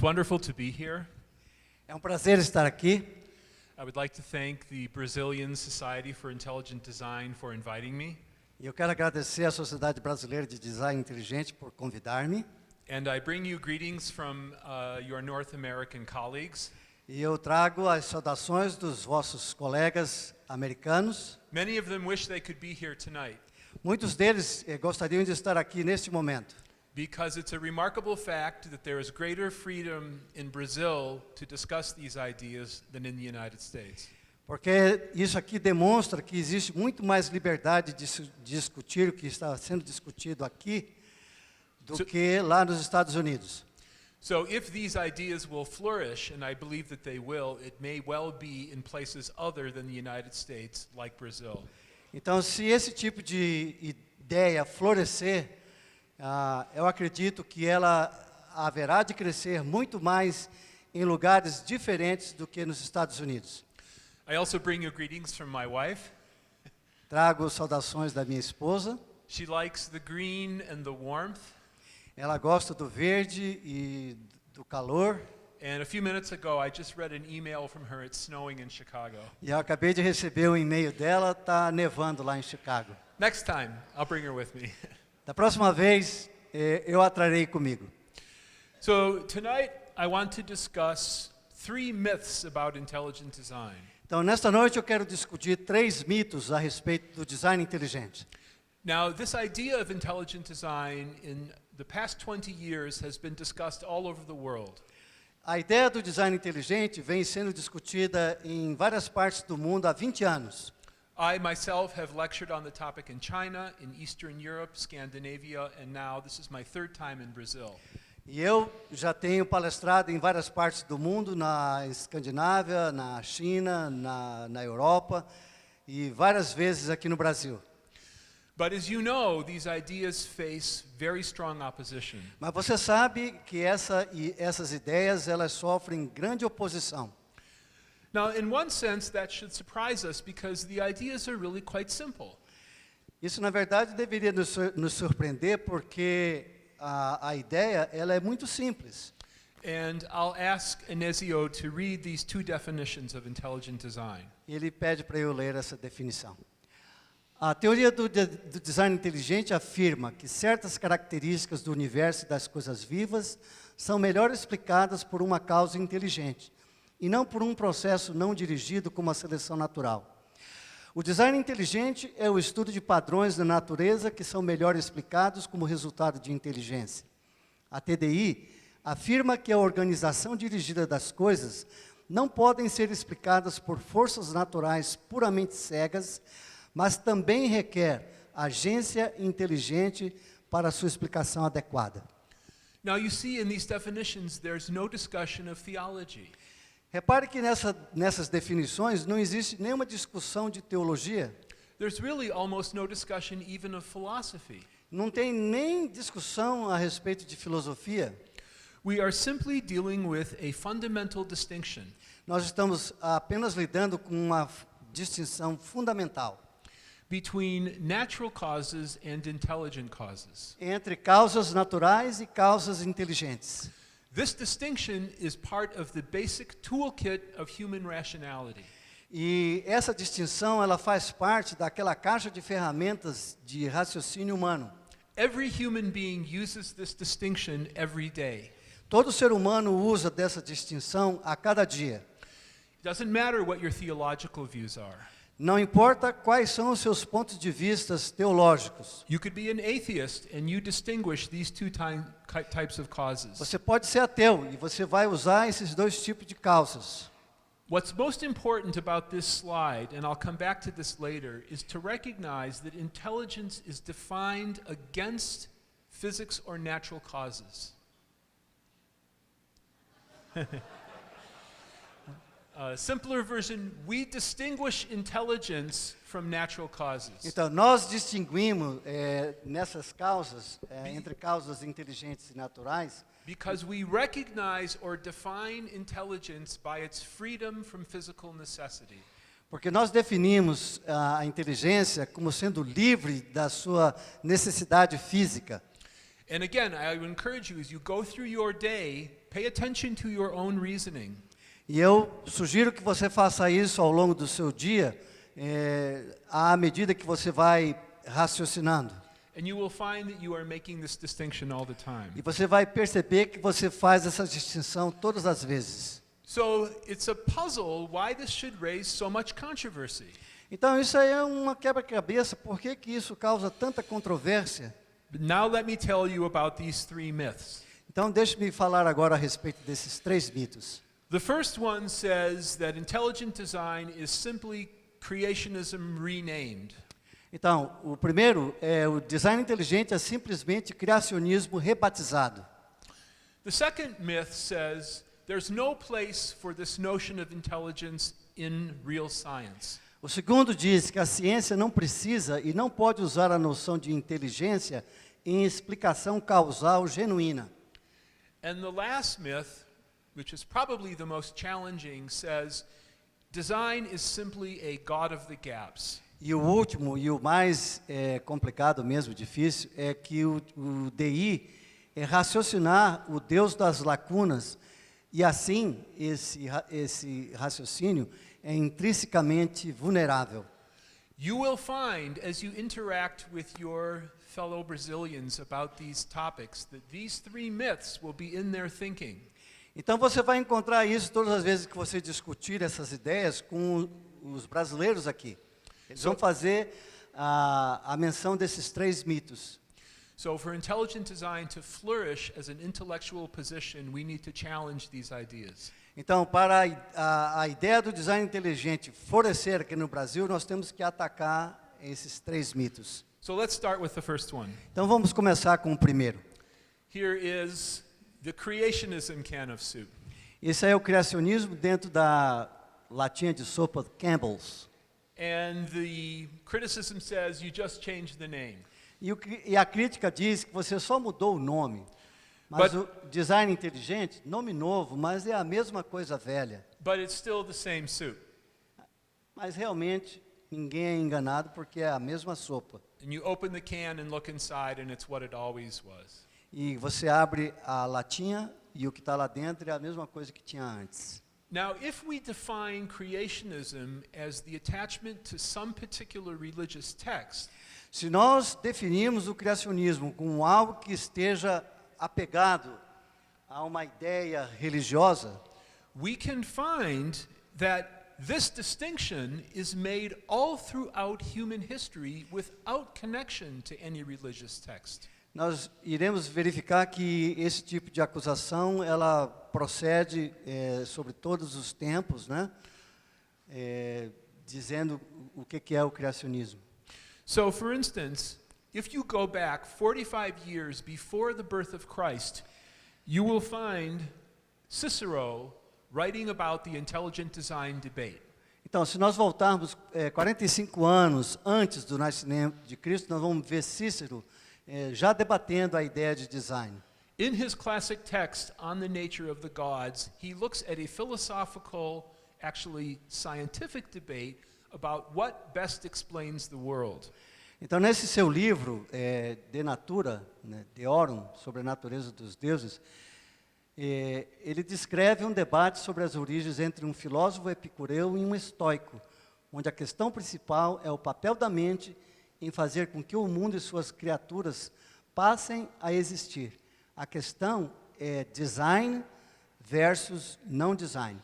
wonderful to be here. É um prazer estar aqui. I would like to thank the Brazilian Society for Intelligent Design for inviting me. E eu quero agradecer à Sociedade Brasileira de Design Inteligente por convidar-me. And I bring you greetings from your North American colleagues. E eu trago as saudações dos vossos colegas americanos. Many of them wish they could be here tonight Muitos deles gostariam de estar aqui neste momento, because it's a remarkable fact that there is greater freedom in Brazil to discuss these ideas than in the United States. porque isso aqui demonstra que existe muito mais liberdade de discutir o que está sendo discutido aqui do que lá nos Estados Unidos. So if these ideas will flourish, and I believe that they will, it may well be in places other than the United States, like Brazil. Então, se esse tipo de ideia florescer, eu acredito que ela haverá de crescer muito mais em lugares diferentes do que nos Estados Unidos. I also bring you greetings from my wife. Trago saudações da minha esposa. She likes the green and the warmth. Ela gosta do verde e do calor. And a few minutes ago, I just read an email from her. It's snowing in Chicago. E eu acabei de receber um e-mail dela, está nevando lá em Chicago. Next time, I'll bring her with me. Da próxima vez, eu a trarei comigo. So tonight, I want to discuss 3 myths about intelligent design. Então, nesta noite eu quero discutir 3 mitos a respeito do design inteligente. Now, this idea of intelligent design in the past 20 years has been discussed all over the world. A ideia do design inteligente vem sendo discutida em várias partes do mundo há 20 anos. I myself have lectured on the topic in China, in Eastern Europe, Scandinavia, and now this is my 3rd time in Brazil. E eu já tenho palestrado em várias partes do mundo, na Escandinávia, na China, na Europa e várias vezes aqui no Brasil. But as you know, these ideas face very strong opposition. Mas você sabe que essas ideias elas sofrem grande oposição. Now, in one sense, that should surprise us because the ideas are really quite simple. Isso, na verdade, deveria nos surpreender porque a ideia ela é muito simples. And I'll ask Inesio to read these 2 definitions of intelligent design. E ele pede para eu ler essa definição. A teoria do design inteligente afirma que certas características do universo e das coisas vivas são melhor explicadas por uma causa inteligente, e não por um processo não dirigido como a seleção natural. O design inteligente é o estudo de padrões da natureza que são melhor explicados como resultado de inteligência. A TDI afirma que a organização dirigida das coisas não podem ser explicadas por forças naturais puramente cegas, mas também requer agência inteligente para sua explicação adequada. Now you see in these definitions there's no discussion of theology. Repare que nessas definições não existe nenhuma discussão de teologia. There's really almost no discussion even of philosophy. Não tem nem discussão a respeito de filosofia. We are simply dealing with a fundamental distinction Nós estamos apenas lidando com uma distinção fundamental between natural causes and intelligent causes. entre causas naturais e causas inteligentes. This distinction is part of the basic toolkit of human rationality. E essa distinção ela faz parte daquela caixa de ferramentas de raciocínio humano. Every human being uses this distinction every day. Todo ser humano usa dessa distinção a cada dia. It doesn't matter what your theological views are. Não importa quais são os seus pontos de vista teológicos. You could be an atheist and you distinguish these 2 types of causes. Você pode ser ateu e você vai usar esses 2 tipos de causas. What's most important about this slide, and I'll come back to this later, is to recognize that intelligence is defined against physics or natural causes. Simpler version, we distinguish intelligence from natural causes. Então, nós distinguimos nessas causas, entre causas inteligentes e naturais, Because we recognize or define intelligence by its freedom from physical necessity. porque nós definimos a inteligência como sendo livre da sua necessidade física. And again, I would encourage you as you go through your day, Pay attention to your own reasoning. E eu sugiro que você faça isso ao longo do seu dia, à medida que você vai raciocinando. And you will find that you are making this distinction all the time. E você vai perceber que você faz essa distinção todas as vezes. So it's a puzzle why this should raise so much controversy. Então isso aí é uma quebra-cabeça. Por que que isso causa tanta controvérsia? But now let me tell you about these three myths. Então deixe-me falar agora a respeito desses 3 mitos. The first one says that intelligent design is simply creationism renamed. Então, o primeiro é o design inteligente é simplesmente criacionismo rebatizado. The second myth says there's no place for this notion of intelligence in real science. O segundo diz que a ciência não precisa e não pode usar a noção de inteligência em explicação causal genuína. And the last myth, which is probably the most challenging, says design is simply a god of the gaps. E o último, e o mais complicado mesmo, difícil, é que o DI é raciocinar o Deus das lacunas, e assim esse raciocínio é intrinsecamente vulnerável. You will find, as you interact with your fellow Brazilians about these topics, that these three myths will be in their thinking. Então você vai encontrar isso todas as vezes que você discutir essas ideias com os brasileiros aqui. Eles vão fazer a menção desses 3 mitos. So for intelligent design to flourish as an intellectual position, we need to challenge these ideas. Então, para a ideia do design inteligente florescer aqui no Brasil, nós temos que atacar esses 3 mitos. So let's start with the first one. Então vamos começar com o primeiro. Here is the creationism can of soup. Esse é o criacionismo dentro da latinha de sopa Campbell's. And the criticism says you just changed the name. E a crítica diz que você só mudou o nome. Mas o design inteligente, nome novo, mas é a mesma coisa velha. But it's still the same soup. Mas realmente ninguém é enganado porque é a mesma sopa. And you open the can and look inside and it's what it always was. E você abre a latinha e o que está lá dentro é a mesma coisa que tinha antes. Now, if we define creationism as the attachment to some particular religious text, Se nós definirmos o criacionismo como algo que esteja apegado a uma ideia religiosa, we can find that this distinction is made all throughout human history without connection to any religious text. nós iremos verificar que esse tipo de acusação ela procede sobre todos os tempos, né? Dizendo o que é o criacionismo. So, for instance, if you go back 45 years before the birth of Christ, you will find Cicero writing about the intelligent design debate. Então, se nós voltarmos 45 anos antes do nascimento de Cristo, nós vamos ver Cícero já debatendo a ideia de design. In his classic text on the nature of the gods, he looks at a philosophical, actually scientific debate about what best explains the world. Então, nesse seu livro, De Natura, né, Deorum, sobre a natureza dos deuses, ele descreve um debate sobre as origens entre um filósofo epicureu e um estoico, onde a questão principal é o papel da mente em fazer com que o mundo e suas criaturas passem a existir. A questão é design versus não design.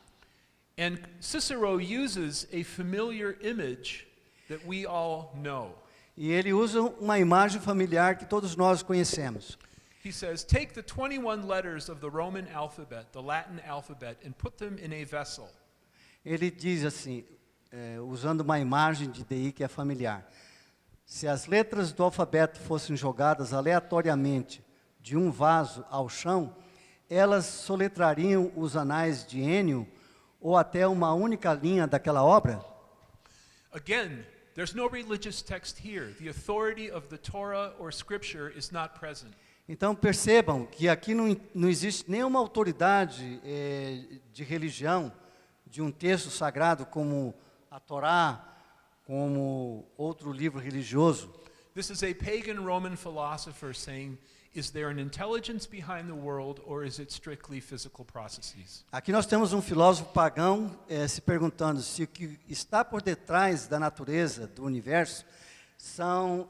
And Cicero uses a familiar image that we all know. E ele usa uma imagem familiar que todos nós conhecemos. He says, take the 21 letters of the Roman alphabet, the Latin alphabet, and put them in a vessel. Ele diz assim, usando uma imagem de DI que é familiar. Se as letras do alfabeto fossem jogadas aleatoriamente de um vaso ao chão, elas soletrariam os anais de Ênio ou até uma única linha daquela obra? Again, there's no religious text here. The authority of the Torah or Scripture is not present. Então percebam que aqui não existe nenhuma autoridade de religião, de um texto sagrado como a Torá, como outro livro religioso. This is a pagan Roman philosopher saying, Is there an intelligence behind the world, or is it strictly physical processes? Aqui nós temos um filósofo pagão se perguntando se o que está por detrás da natureza, do universo, são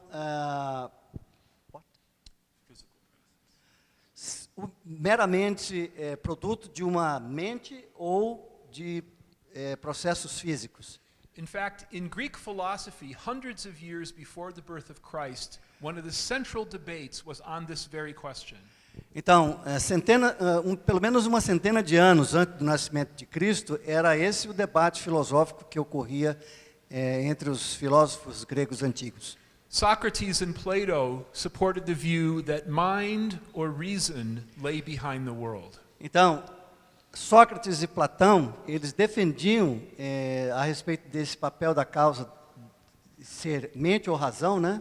meramente produto de uma mente ou de processos físicos. In fact, in Greek philosophy, hundreds of years before the birth of Christ, one of the central debates was on this very question. Então, pelo menos uma centena de anos antes do nascimento de Cristo, era esse o debate filosófico que ocorria entre os filósofos gregos antigos. Socrates and Plato supported the view that mind or reason lay behind the world. Então, Sócrates e Platão, eles defendiam a respeito desse papel da causa ser mente ou razão, né?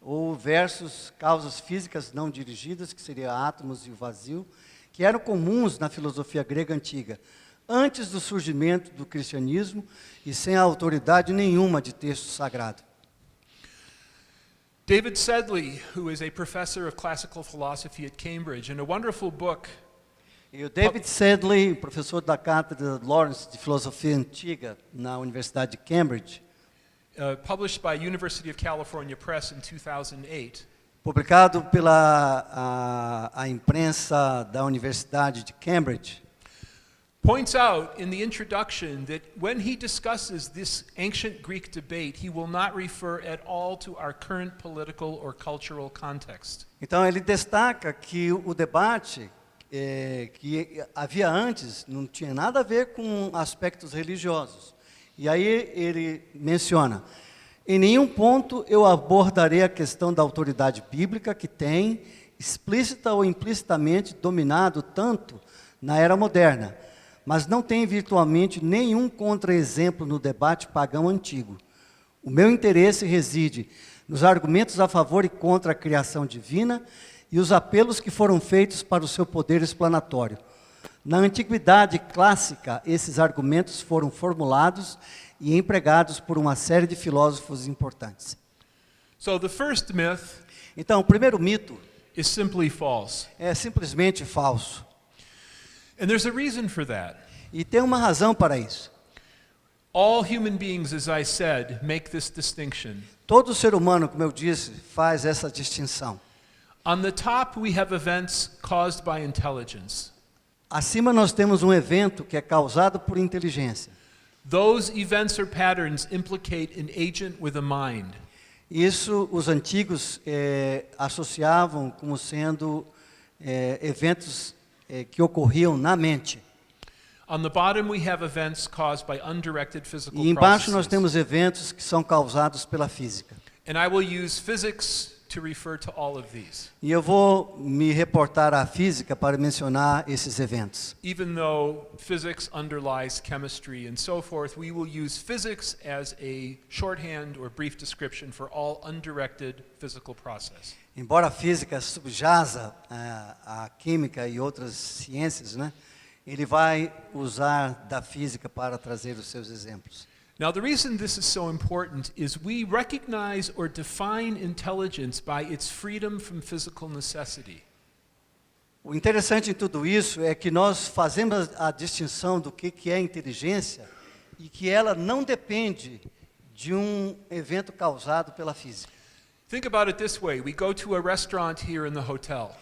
Ou versus causas físicas não dirigidas, que seriam átomos e o vazio, que eram comuns na filosofia grega antiga, antes do surgimento do cristianismo e sem a autoridade nenhuma de texto sagrado. David Sedley, who is a professor of classical philosophy at Cambridge, in a wonderful book. E o David Sedley, professor da cátedra Lawrence de Filosofia Antiga na Universidade de Cambridge, Published by University of California Press in 2008, publicado pela a imprensa da Universidade de Cambridge, points out in the introduction that when he discusses this ancient Greek debate, he will not refer at all to our current political or cultural context. Então ele destaca que o debate que havia antes não tinha nada a ver com aspectos religiosos. E aí ele menciona: em nenhum ponto eu abordarei a questão da autoridade bíblica que tem, explícita ou implicitamente, dominado tanto na era moderna, mas não tem virtualmente nenhum contra-exemplo no debate pagão antigo. O meu interesse reside nos argumentos a favor e contra a criação divina e os apelos que foram feitos para o seu poder explanatório. Na antiguidade clássica, esses argumentos foram formulados e empregados por uma série de filósofos importantes. So the first myth Então, o primeiro mito is simply false. é simplesmente falso. And there's a reason for that. E tem uma razão para isso. All human beings, as I said, make this distinction. Todo ser humano, como eu disse, faz essa distinção. On the top, we have events caused by intelligence. Acima nós temos um evento que é causado por inteligência. Those events or patterns implicate an agent with a mind. Isso os antigos associavam como sendo eventos que ocorriam na mente. On the bottom, we have events caused by undirected physical E embaixo nós processes. temos eventos que são causados pela física. And I will use physics to refer to all of these. E eu vou me reportar à física para mencionar esses eventos. Even though physics underlies chemistry and so forth, we will use physics as a shorthand or brief description for all undirected physical process. Embora a física subjaza a química e outras ciências, né? Ele vai usar da física para trazer os seus exemplos. Now, the reason this is so important is we recognize or define intelligence by its freedom from physical necessity. O interessante em tudo isso é que nós fazemos a distinção do que é inteligência e que ela não depende de um evento causado pela física. Think about it this way. We go to a restaurant here in the hotel,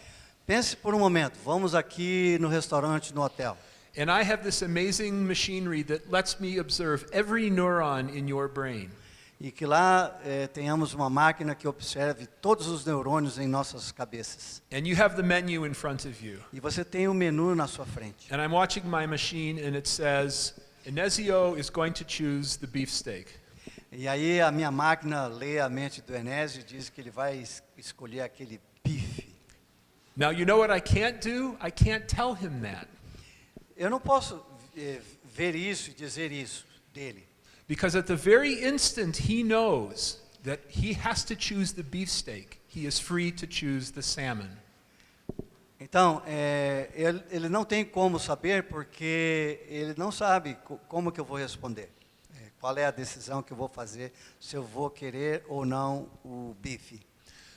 Pense por um momento, vamos aqui no restaurante, no hotel. and I have this amazing machinery that lets me observe every neuron in your brain. E que lá tenhamos uma máquina que observe todos os neurônios em nossas cabeças. And you have the menu in front of you. E você tem um menu na sua frente. And I'm watching my machine, and it says, Inesio is going to choose the beefsteak. E aí a minha máquina lê a mente do Enésio e diz que ele vai escolher aquele bife. Now, you know what I can't do? I can't tell him that. Eu não posso ver isso e dizer isso dele. Because at the very instant he knows that he has to choose the beefsteak, he is free to choose the salmon. Então, ele não tem como saber porque ele não sabe como que eu vou responder. Qual é a decisão que eu vou fazer, se eu vou querer ou não o bife.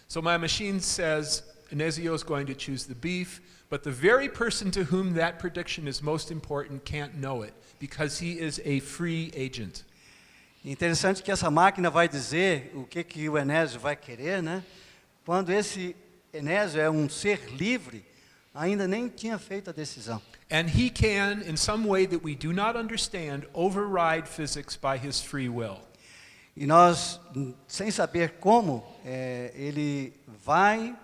So my machine says, Inesio is going to choose the beef, but the very person to whom that prediction is most important can't know it because he is a free agent. Interessante que essa máquina vai dizer o que o Enésio vai querer, né? Quando esse Enésio é um ser livre, ainda nem tinha feito a decisão. And he can, in some way that we do not understand, override physics by his free will. E nós, sem saber como, ele vai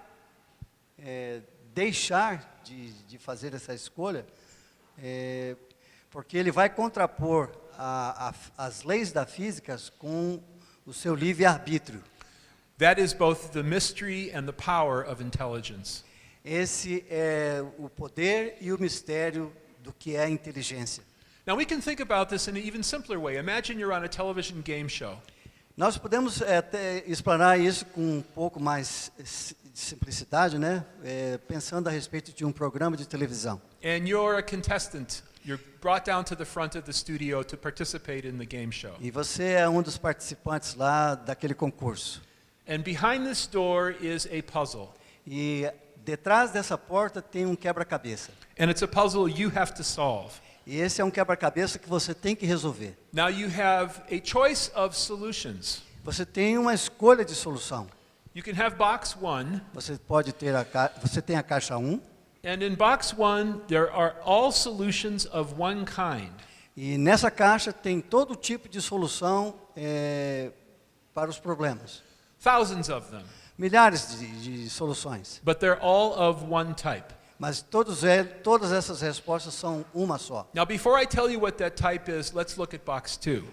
deixar de fazer essa escolha, porque ele vai contrapor as leis da física com o seu livre-arbítrio. That is both the mystery and the power of intelligence. Esse é o poder e o mistério do que é a inteligência. Now we can think about this in an even simpler way. Imagine you're on a television game show. Nós podemos explanar isso com um pouco mais de simplicidade, né? Pensando a respeito de um programa de televisão. And you're a contestant. You're brought down to the front of the studio to participate in the game show. E você é um dos participantes lá daquele concurso. And behind this door is a puzzle. E detrás dessa porta tem um quebra-cabeça. And it's a puzzle you have to solve. E esse é um quebra-cabeça que você tem que resolver. Now you have a choice of solutions. Você tem uma escolha de solução. You can have box 1. Você pode ter você tem a caixa 1. And in box 1, there are all solutions of one kind. E nessa caixa tem todo tipo de solução para os problemas. Thousands of them. Milhares de soluções. But they're all of one type. Mas todas essas respostas são uma só. Now, before I tell you what that type is, let's look at box 2.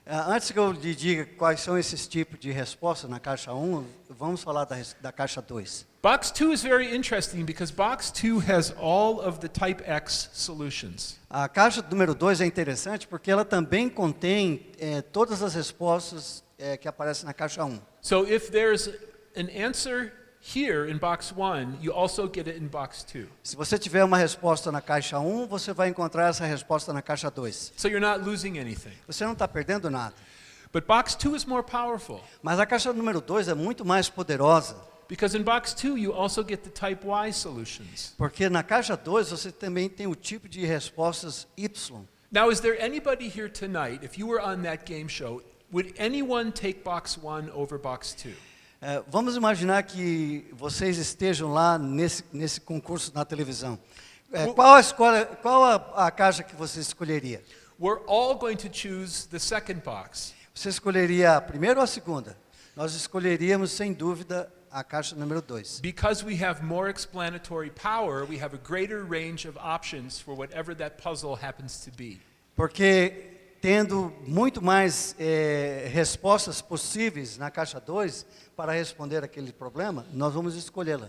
Antes que eu lhe diga quais são esses tipos de respostas na caixa 1, vamos falar da caixa 2. Box 2 is very interesting because box 2 has all of the type X solutions. A caixa número 2 é interessante porque ela também contém todas as respostas que aparecem na caixa 1. So if there's an answer here in box 1, you also get it in box 2. Se você tiver uma resposta na caixa 1, você vai encontrar essa resposta na caixa 2. So you're not losing anything. Você não está perdendo nada. But box 2 is more powerful Mas a caixa número 2 é muito mais poderosa. because in box 2 you also get the type Y solutions. Porque na caixa 2 você também tem o tipo de respostas Y. Now, is there anybody here tonight, if you were on that game show, would anyone take box 1 over box 2? Vamos imaginar que vocês estejam lá nesse concurso na televisão. Qual a caixa que você escolheria? We're all going to choose the second box. Você escolheria a primeira ou a segunda? Nós escolheríamos, sem dúvida, a caixa número 2. Because we have more explanatory power, we have a greater range of options for whatever that puzzle happens to be. Porque tendo muito mais respostas possíveis na caixa 2 para responder aquele problema, nós vamos escolhê-la.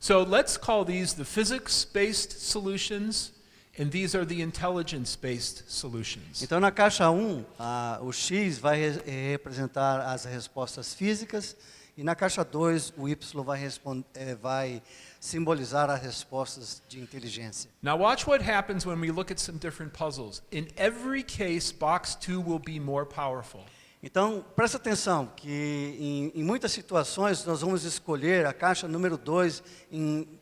So let's call these the physics-based solutions, and these are the intelligence-based solutions. Então, na caixa 1, o X vai representar as respostas físicas, e na caixa 2, o Y vai simbolizar as respostas de inteligência. Now watch what happens when we look at some different puzzles. In every case, box 2 will be more powerful. Então, presta atenção que em muitas situações nós vamos escolher a caixa número 2 em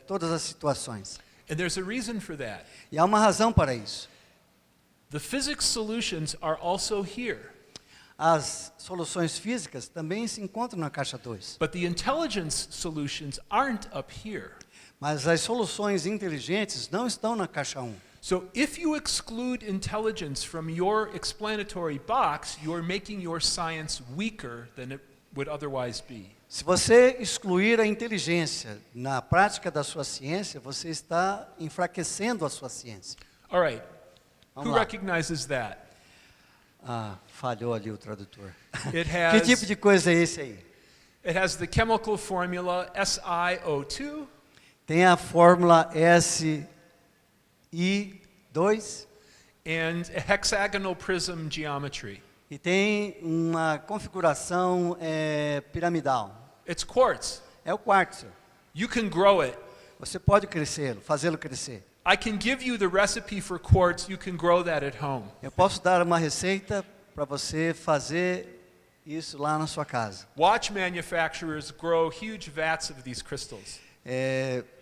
todas as situações. And there's a reason for that. E há uma razão para isso. The physics solutions are also here. As soluções físicas também se encontram na caixa 2. But the intelligence solutions aren't up here. Mas as soluções inteligentes não estão na caixa 1. So if you exclude intelligence from your explanatory box, you're making your science weaker than it would otherwise be. Se você excluir a inteligência na prática da sua ciência, você está enfraquecendo a sua ciência. All right. Vamos Who lá. recognizes that? Falhou ali o tradutor. It Que tipo has, de coisa é esse aí? it has the chemical formula SiO2. Tem a fórmula SI2 And a hexagonal prism geometry. e tem uma configuração piramidal. It's quartz. É o quartzo. You can grow it. Você pode fazê-lo crescer. I can give you the recipe for quartz. You can grow that at home. Eu posso dar uma receita para você fazer isso lá na sua casa. Watch manufacturers grow huge vats of these crystals.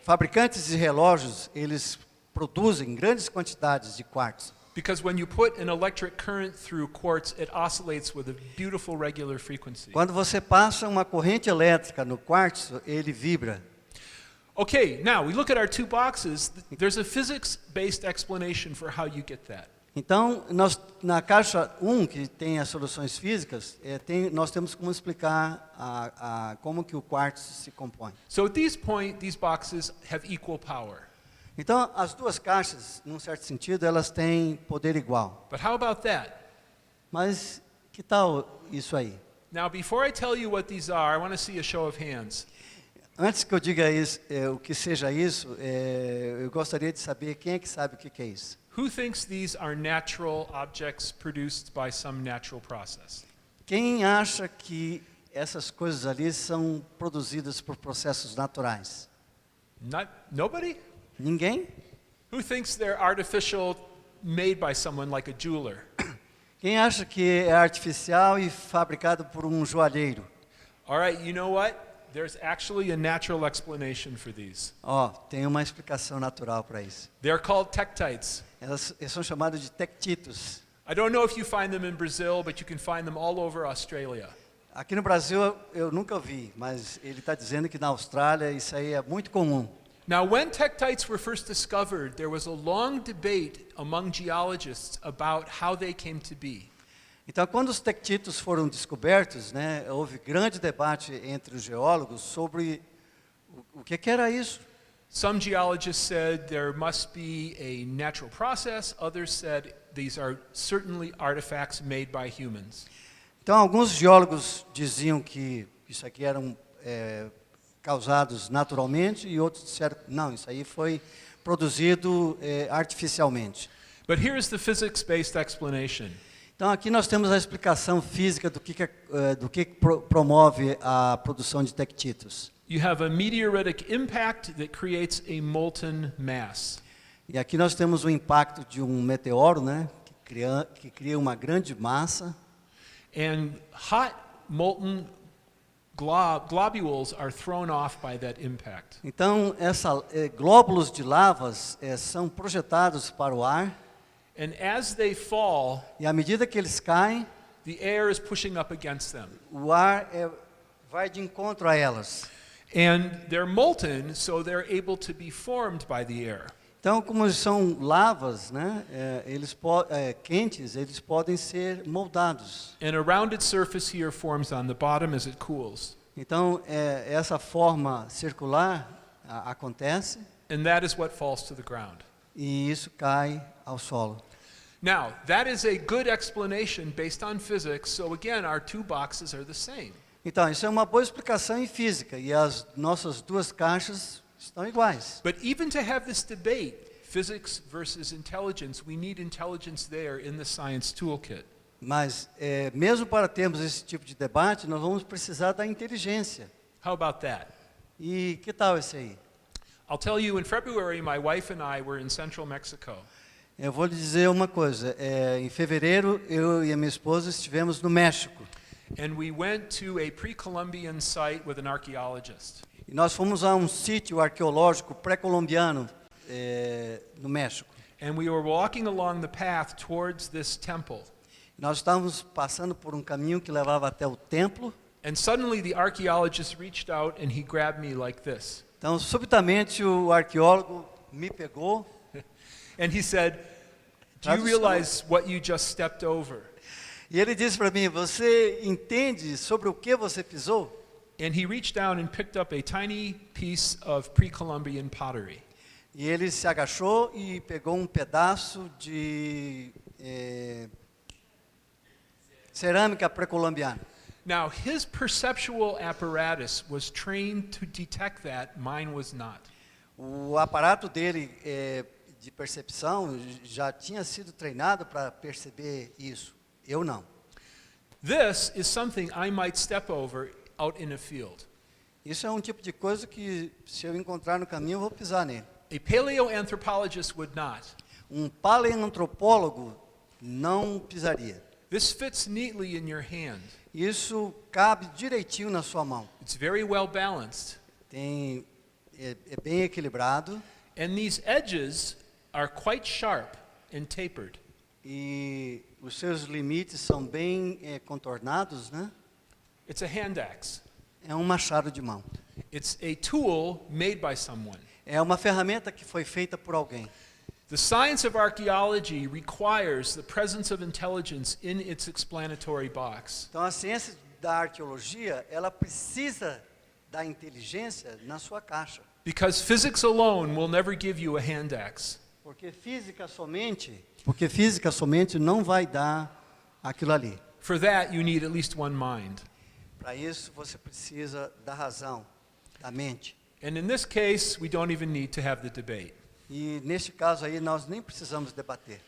Fabricantes de relógios, eles produzem grandes quantidades de quartzo. Because when you put an electric current through quartz, it oscillates with a beautiful regular frequency. Quando você passa uma corrente elétrica no quartzo, ele vibra. Okay, now we look at our two boxes. There's a physics-based explanation for how you get that. Então, na caixa 1, que tem as soluções físicas, nós temos como explicar como que o quartzo se compõe. So at this point, these boxes have equal power. Então, as duas caixas, num certo sentido, elas têm poder igual. But how about that? Mas que tal isso aí? Now, before I tell you what these are, I want to see a show of hands. Antes que eu diga isso, o que seja isso, eu gostaria de saber quem é que sabe o que é isso. Who thinks these are natural objects produced by some natural process? Quem acha que essas coisas ali são produzidas por processos naturais? Nobody? Ninguém? Who thinks they're artificial, made by someone like a jeweler? Quem acha que é artificial e fabricado por um joalheiro? All right, you know what? There's actually a natural explanation for these. Tem uma explicação natural para isso. They're called tektites. Elas são chamadas de tectitos. I don't know if you find them in Brazil, but you can find them all over Australia. Aqui no Brasil eu nunca vi, mas ele está dizendo que na Austrália isso aí é muito comum. Now, when tektites were first discovered, there was a long debate among geologists about how they came to be. Então, quando os tectitos foram descobertos, né, houve grande debate entre os geólogos sobre o que era isso. Some geologists said there must be a natural process. Others said these are certainly artifacts made by humans. Então, alguns geólogos diziam que isso aqui eram causados naturalmente e outros disseram não, isso aí foi produzido artificialmente. But here's the physics-based explanation. Então, aqui nós temos a explicação física do que promove a produção de tectitos. You have a meteoritic impact that creates a molten mass. E aqui nós temos o impacto de um meteoro, né, que cria uma grande massa. And hot molten globules are thrown off by that impact. Então, glóbulos de lavas são projetados para o ar. And as they fall, E à medida que eles caem, the air is pushing up against them. o ar vai de encontro a elas. And they're molten, so they're able to be formed by the air. Então, como são lavas, né, quentes, eles podem ser moldados. And a rounded surface here forms on the bottom as it cools. Então, essa forma circular acontece And that is what falls to the ground. e isso cai ao solo. Now, that is a good explanation based on physics, so again, our two boxes are the same. Então, isso é uma boa explicação em física e as nossas duas caixas estão iguais. But even to have this debate, physics versus intelligence, we need intelligence there in the science toolkit. Mas, mesmo para termos esse tipo de debate, nós vamos precisar da inteligência. How about that? E que tal esse aí? I'll tell you, in February, my wife and I were in central Mexico. Eu vou lhe dizer uma coisa. Em fevereiro, eu e a minha esposa estivemos no México. And we went to a pre-Columbian site with an archaeologist. E nós fomos a um sítio arqueológico pré-colombiano no México. And we were walking along the path towards this temple. Nós estávamos passando por um caminho que levava até o templo. And suddenly the archaeologist reached out and he grabbed me like this. Então, subitamente, o arqueólogo me pegou. And he said, "Do you realize what you just stepped over?" E ele disse para mim, você entende sobre o que você pisou? And he reached down and picked up a tiny piece of pre-Columbian pottery. E ele se agachou e pegou um pedaço de cerâmica pré-colombiana. Now, his perceptual apparatus was trained to detect that, mine was not. O aparato dele de percepção já tinha sido treinado para perceber isso. Eu não. This is something I might step over out in a field. Isso é um tipo de coisa que, se eu encontrar no caminho, eu vou pisar nele. A paleoanthropologist would not. Um paleoantropólogo não pisaria. This fits neatly in your hand. Isso cabe direitinho na sua mão. It's very well balanced. é bem equilibrado and these edges are quite sharp and tapered. e os seus limites são bem contornados, né? It's a hand axe. É um machado de mão. It's a tool made by someone. É uma ferramenta que foi feita por alguém. The science of archaeology requires the presence of intelligence in its explanatory box. Então a ciência da arqueologia, ela precisa da inteligência na sua caixa. Because physics alone will never give you a hand axe. Porque física somente não vai dar aquilo ali. For that, you need at least one mind. Para isso você precisa da razão, da mente. And in this case, we don't even need to have the debate. E neste caso aí nós nem precisamos debater.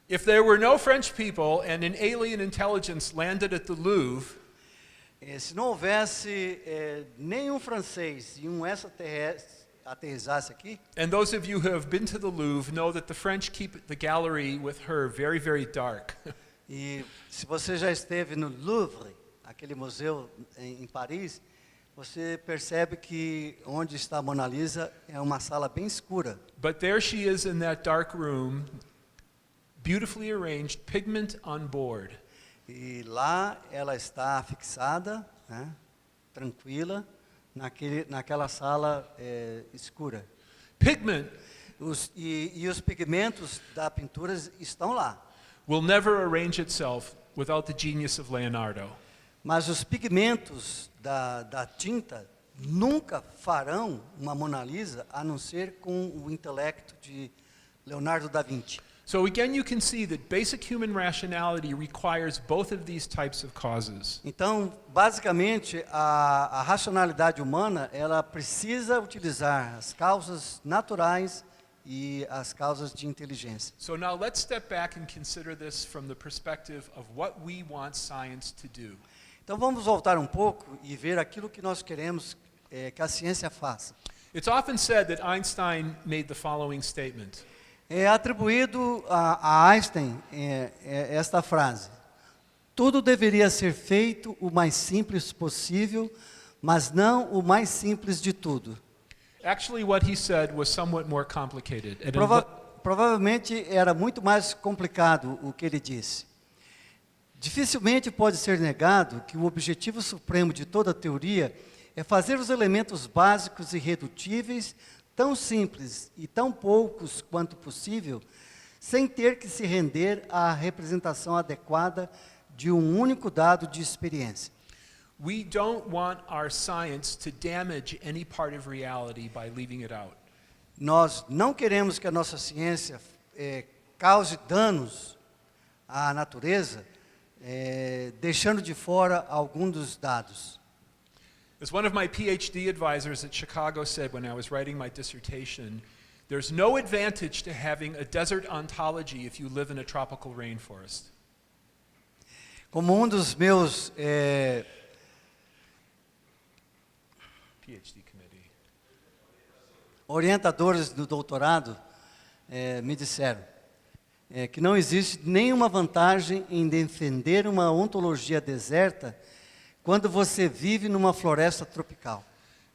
If there were no French people and an alien intelligence landed at the Louvre, Se não houvesse nenhum francês e um extraterrestre aterrissasse aqui, and those of you who have been to the Louvre know that the French keep the gallery with her very, very dark. e se você já esteve no Louvre, aquele museu em Paris, você percebe que onde está a Mona Lisa é uma sala bem escura. But there she is in that dark room, beautifully arranged, pigment on board. E lá ela está fixada, né, tranquila, naquela sala escura. Pigment E os pigmentos da pintura estão lá. will never arrange itself without the genius of Leonardo. Mas os pigmentos da tinta nunca farão uma Mona Lisa a não ser com o intelecto de Leonardo da Vinci. So again, you can see that basic human rationality requires both of these types of causes. Então, basicamente, a racionalidade humana, ela precisa utilizar as causas naturais e as causas de inteligência. So now let's step back and consider this from the perspective of what we want science to do. Então, vamos voltar um pouco e ver aquilo que nós queremos que a ciência faça. It's often said that Einstein made the following statement. É atribuído a Einstein esta frase: tudo deveria ser feito o mais simples possível, mas não o mais simples de tudo. Actually, what he said was somewhat more complicated. Provavelmente era muito mais complicado o que ele disse. Dificilmente pode ser negado que o objetivo supremo de toda teoria é fazer os elementos básicos e irredutíveis tão simples e tão poucos quanto possível, sem ter que se render à representação adequada de um único dado de experiência. We don't want our science to damage any part of reality by leaving it out. Nós não queremos que a nossa ciência cause danos à natureza, deixando de fora algum dos dados. As one of my PhD advisors at Chicago said when I was writing my dissertation, there's no advantage to having a desert ontology if you live in a tropical rainforest. Como um dos meus PhD committee. orientadores do doutorado me disseram que não existe nenhuma vantagem em defender uma ontologia deserta quando você vive numa floresta tropical.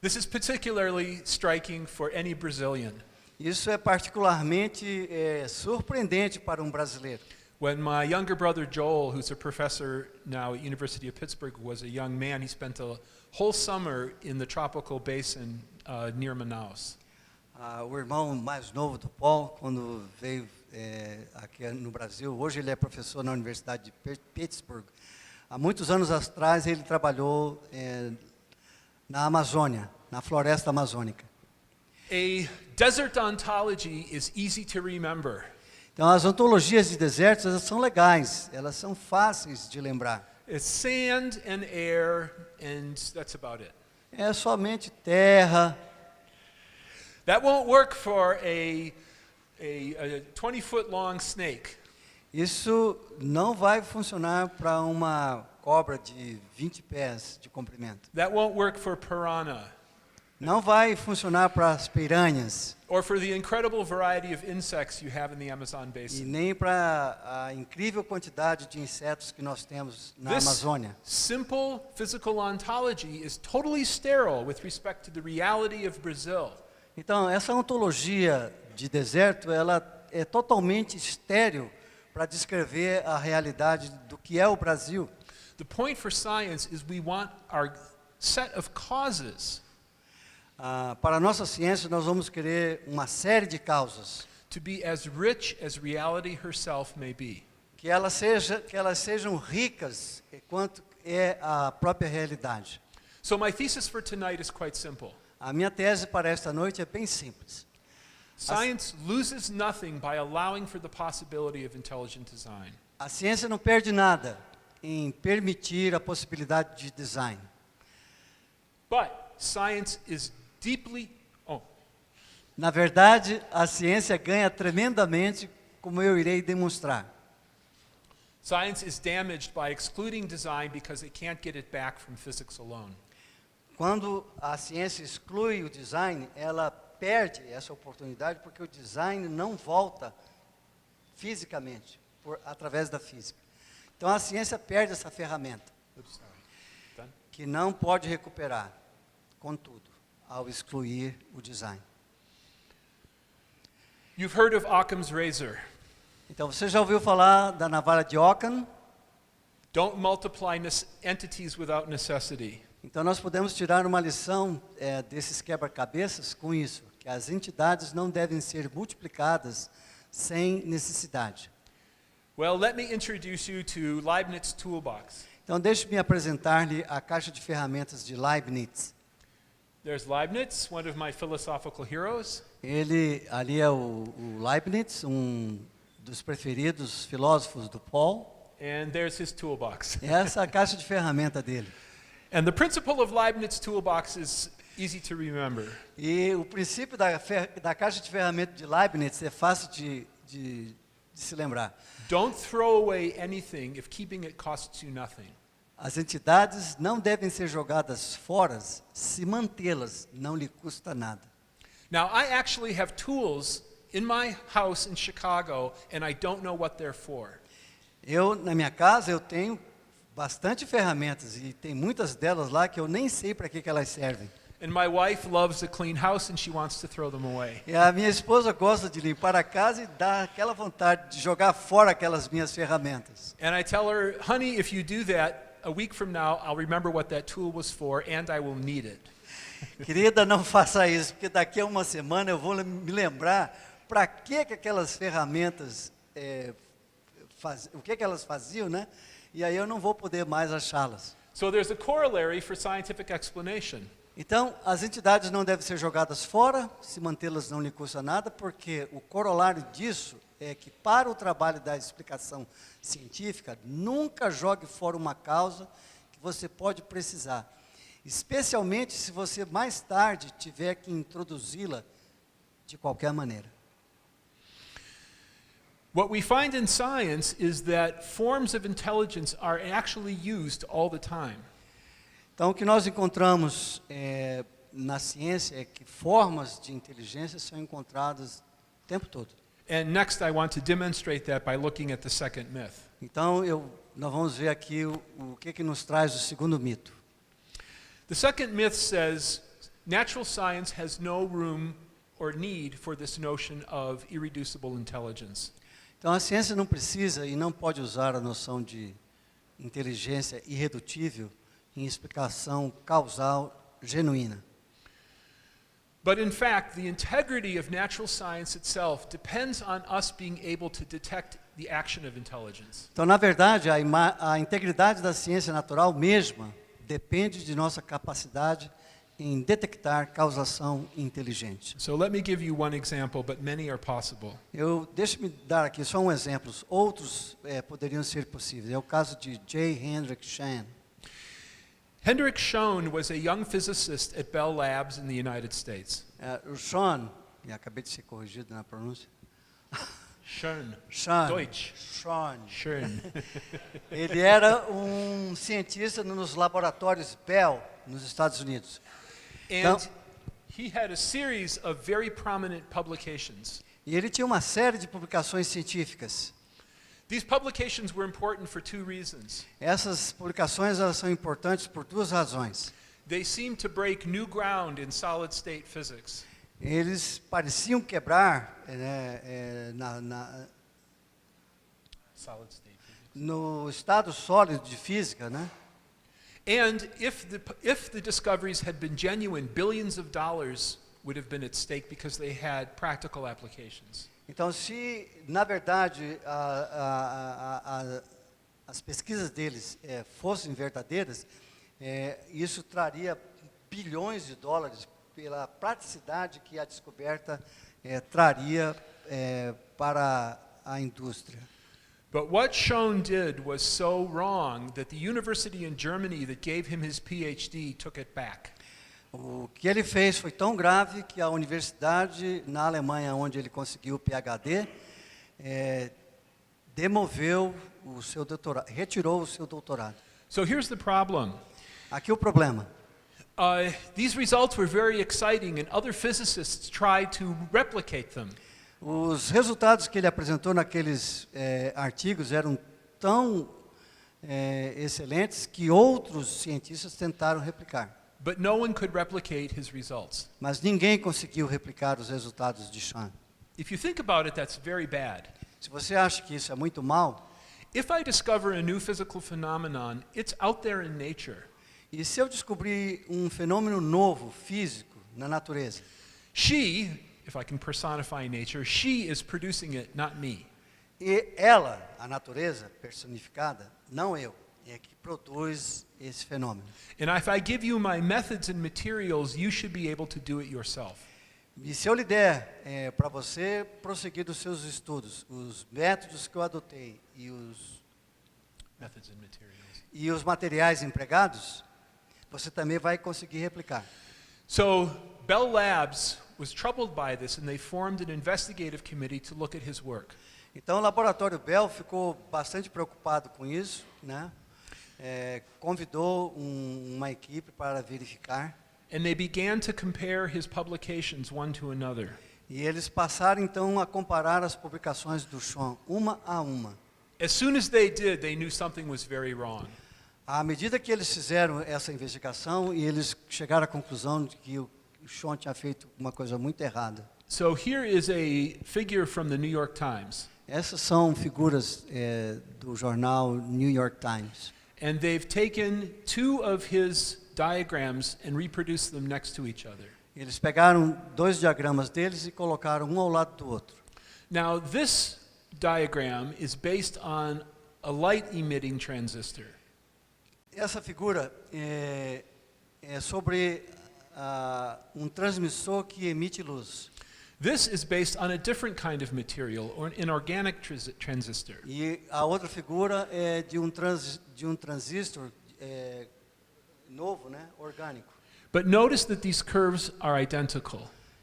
This is particularly striking for any Brazilian. Isso é particularmente surpreendente para um brasileiro. When my younger brother Joel, who's a professor now at University of Pittsburgh, was a young man, he spent a whole summer in the tropical basin near Manaus. O irmão mais novo do Paul, quando veio aqui no Brasil, hoje ele é professor na Universidade de Pittsburgh. Há muitos anos atrás ele trabalhou na Amazônia, na floresta amazônica. A desert ontology is easy to remember. Então as ontologias de desertos, elas são legais, elas são fáceis de lembrar. It's sand and air, and that's about it. É somente terra. That won't work for a 20-foot long snake. Isso não vai funcionar para uma cobra de 20 pés de comprimento. That won't work for piranha. Não vai funcionar para as piranhas. Or for the incredible variety of insects you have in the Amazon E basin. nem para a incrível quantidade de insetos que nós temos na This Amazônia. simple physical ontology is totally sterile with respect to the reality of Brazil. Então, essa ontologia de deserto, ela é totalmente estéril para descrever a realidade do que é o Brasil. The point for science is we want our set of causes Para a nossa ciência, nós vamos querer uma série de causas, to be as rich as reality herself may be. que elas sejam ricas quanto é a própria realidade. So my thesis for tonight is quite simple. A minha tese para esta noite é bem simples. Science loses nothing by allowing for the possibility of intelligent design. A ciência não perde nada em permitir a possibilidade de design. But science is deeply Na verdade, a ciência ganha tremendamente, como eu irei demonstrar. science is damaged by excluding design because it can't get it back from physics alone. Quando a ciência exclui o design, ela perde essa oportunidade porque o design não volta fisicamente, através da física. Então a ciência perde essa ferramenta, Oops, sorry. Done? que não pode recuperar, contudo, ao excluir o design. You've heard of Occam's razor. Então você já ouviu falar da navalha de Occam? Don't multiply entities without necessity. Então nós podemos tirar uma lição desses quebra-cabeças com isso, que as entidades não devem ser multiplicadas sem necessidade. Well, let me introduce you to Leibniz Toolbox. Então deixe-me apresentar-lhe a caixa de ferramentas de Leibniz. There's Leibniz, one of my philosophical heroes. Ele ali é o Leibniz, um dos preferidos filósofos do Paul. And there's his toolbox. Essa é a caixa de ferramenta dele. And the principle of Leibniz Toolbox is easy to remember. E o princípio da caixa de ferramenta de Leibniz é fácil de se lembrar. Don't throw away anything if keeping it costs you nothing. As entidades não devem ser jogadas fora se mantê-las não lhe custa nada. Now, I actually have tools in my house in Chicago, and I don't know what they're for. Na minha casa, eu tenho bastante ferramentas e tem muitas delas lá que eu nem sei para que elas servem. And my wife loves a clean house, and she wants to throw them away. E a minha esposa gosta de limpar a casa e dá aquela vontade de jogar fora aquelas minhas ferramentas. And I tell her, honey, if you do that, a week from now, I'll remember what that tool was for, and I will need it. Querida, não faça isso, porque daqui a uma semana eu vou me lembrar para que aquelas ferramentas, o que elas faziam, né? E aí eu não vou poder mais achá-las. So there's a corollary for scientific explanation. Então, as entidades não devem ser jogadas fora, se mantê-las não lhe custa nada, porque o corolário disso é que para o trabalho da explicação científica, nunca jogue fora uma causa que você pode precisar. Especialmente se você mais tarde tiver que introduzi-la de qualquer maneira. What we find in science is that forms of intelligence are actually used all the time. Então, o que nós encontramos na ciência é que formas de inteligência são encontradas o tempo todo. And next I want to demonstrate that by looking at the second myth. Então, nós vamos ver aqui o que nos traz o segundo mito. The second myth says natural science has no room or need for this notion of irreducible intelligence. Então, a ciência não precisa e não pode usar a noção de inteligência irredutível em explicação causal genuína. But in fact, the integrity of natural science itself depends on us being able to detect the action of intelligence. Então, na verdade, a integridade da ciência natural mesma depende de nossa capacidade em detectar causação inteligente. So let me give you one example, but many are possible. Deixe-me dar aqui só um exemplo. Outros poderiam ser possíveis. É o caso de J. Hendrik Schön. Hendrik Schoen was a young physicist at Bell Labs in the United States. O Schön, e acabei de ser corrigido na pronúncia. Schoen. Schön. Deutsch. Schön. Schoen. Ele era um cientista nos laboratórios Bell, nos Estados Unidos. And he had a series of very prominent publications. E ele tinha uma série de publicações científicas. These publications were important for two reasons. Essas publicações elas são importantes por duas razões. They seemed to break new ground in solid-state physics. eles pareciam quebrar Solid state physics. no estado sólido de física, né? And if the discoveries had been genuine, billions of dollars would have been at stake because they had practical applications. Então, se na verdade as pesquisas deles fossem verdadeiras, isso traria bilhões de dólares pela praticidade que a descoberta traria para a indústria. But what Schoen did was so wrong that the university in Germany that gave him his PhD took it back. O que ele fez foi tão grave que a universidade na Alemanha, onde ele conseguiu o PhD, demoveu o seu doutorado, retirou o seu doutorado. So here's the problem. Aqui o problema. These results were very exciting, and other physicists tried to replicate them. Os resultados que ele apresentou naqueles artigos eram tão excelentes que outros cientistas tentaram replicar. But no one could replicate his results. Mas ninguém conseguiu replicar os resultados de Schoen. If you think about it, that's very bad. Se você acha que isso é muito mal, If I discover a new physical phenomenon, it's out there in nature. e se eu descobrir um fenômeno novo, físico, na natureza, She, if I can personify nature, she is producing it, not me. e ela, a natureza personificada, não eu, é que produz esse fenômeno. And if I give you my methods and materials, you should be able to do it yourself. E se eu lhe der para você prosseguir dos seus estudos, os métodos que eu adotei Methods and materials. e os materiais empregados, você também vai conseguir replicar. So Bell Labs was troubled by this, and they formed an investigative committee to look at his work. Então o laboratório Bell ficou bastante preocupado com isso, né? Convidou uma equipe para verificar. And they began to compare his publications one to another. E eles passaram então a comparar as publicações do Schoen uma a uma. As soon as they did, they knew something was very wrong. À medida que eles fizeram essa investigação, e eles chegaram à conclusão de que o Schoen tinha feito uma coisa muito errada. So here is a figure from the New York Times. Essas são figuras do jornal New York Times. And they've taken two of his diagrams and reproduced them next to each other. Eles pegaram dois diagramas deles e colocaram um ao lado do outro. Now, this diagram is based on a light-emitting transistor. Essa figura é sobre um transmissor que emite luz. This is based on a different kind of material, or an inorganic transistor. E a outra figura é de um transistor novo, né, orgânico. But notice that these curves are identical,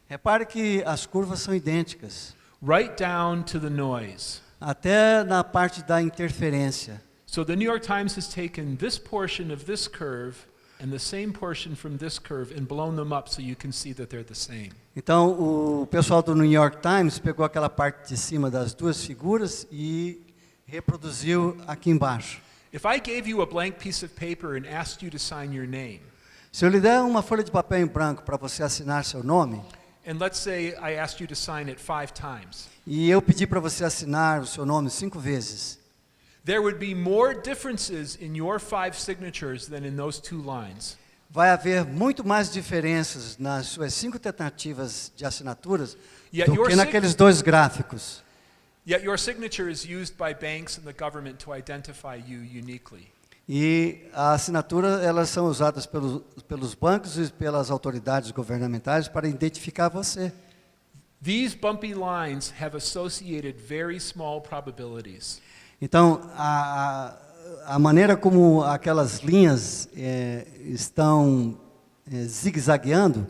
Repare que as curvas são idênticas, right down to the noise. até na parte da interferência. So the New York Times has taken this portion of this curve and the same portion from this curve and blown them up so you can see that they're the same. Então, o pessoal do New York Times pegou aquela parte de cima das duas figuras e reproduziu aqui embaixo. If I gave you a blank piece of paper and asked you to sign your name, Se eu lhe der uma folha de papel em branco para você assinar seu nome, and let's say I asked you to sign it 5 times, e eu pedir para você assinar o seu nome 5 vezes, there would be more differences in your 5 signatures than in those 2 lines. vai haver muito mais diferenças nas suas 5 tentativas de assinaturas Yet do your que naqueles dois gráficos. Yet your signature is used by banks and the government to identify you uniquely. E a assinatura, elas são usadas pelos bancos e pelas autoridades governamentais para identificar você. These bumpy lines have associated very small probabilities. Então, a maneira como aquelas linhas estão zigue-zagueando,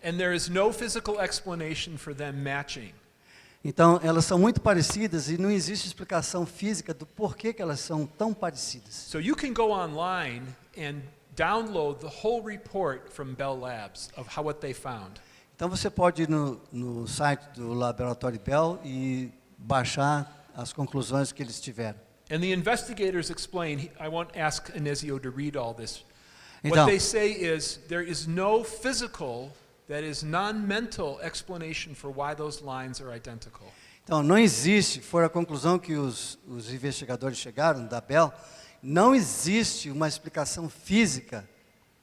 And there is no physical explanation for them matching. então elas são muito parecidas e não existe explicação física do porquê que elas são tão parecidas. So you can go online and download the whole report from Bell Labs of what they found. Então você pode ir no site do Laboratório Bell e baixar as conclusões que eles tiveram. And the investigators explain, I won't ask Inesio to read all this. Então, What they say is there is no physical that is non-mental explanation for why those lines are identical. Então, não existe, foi a conclusão que os investigadores chegaram, da Bell, não existe uma explicação física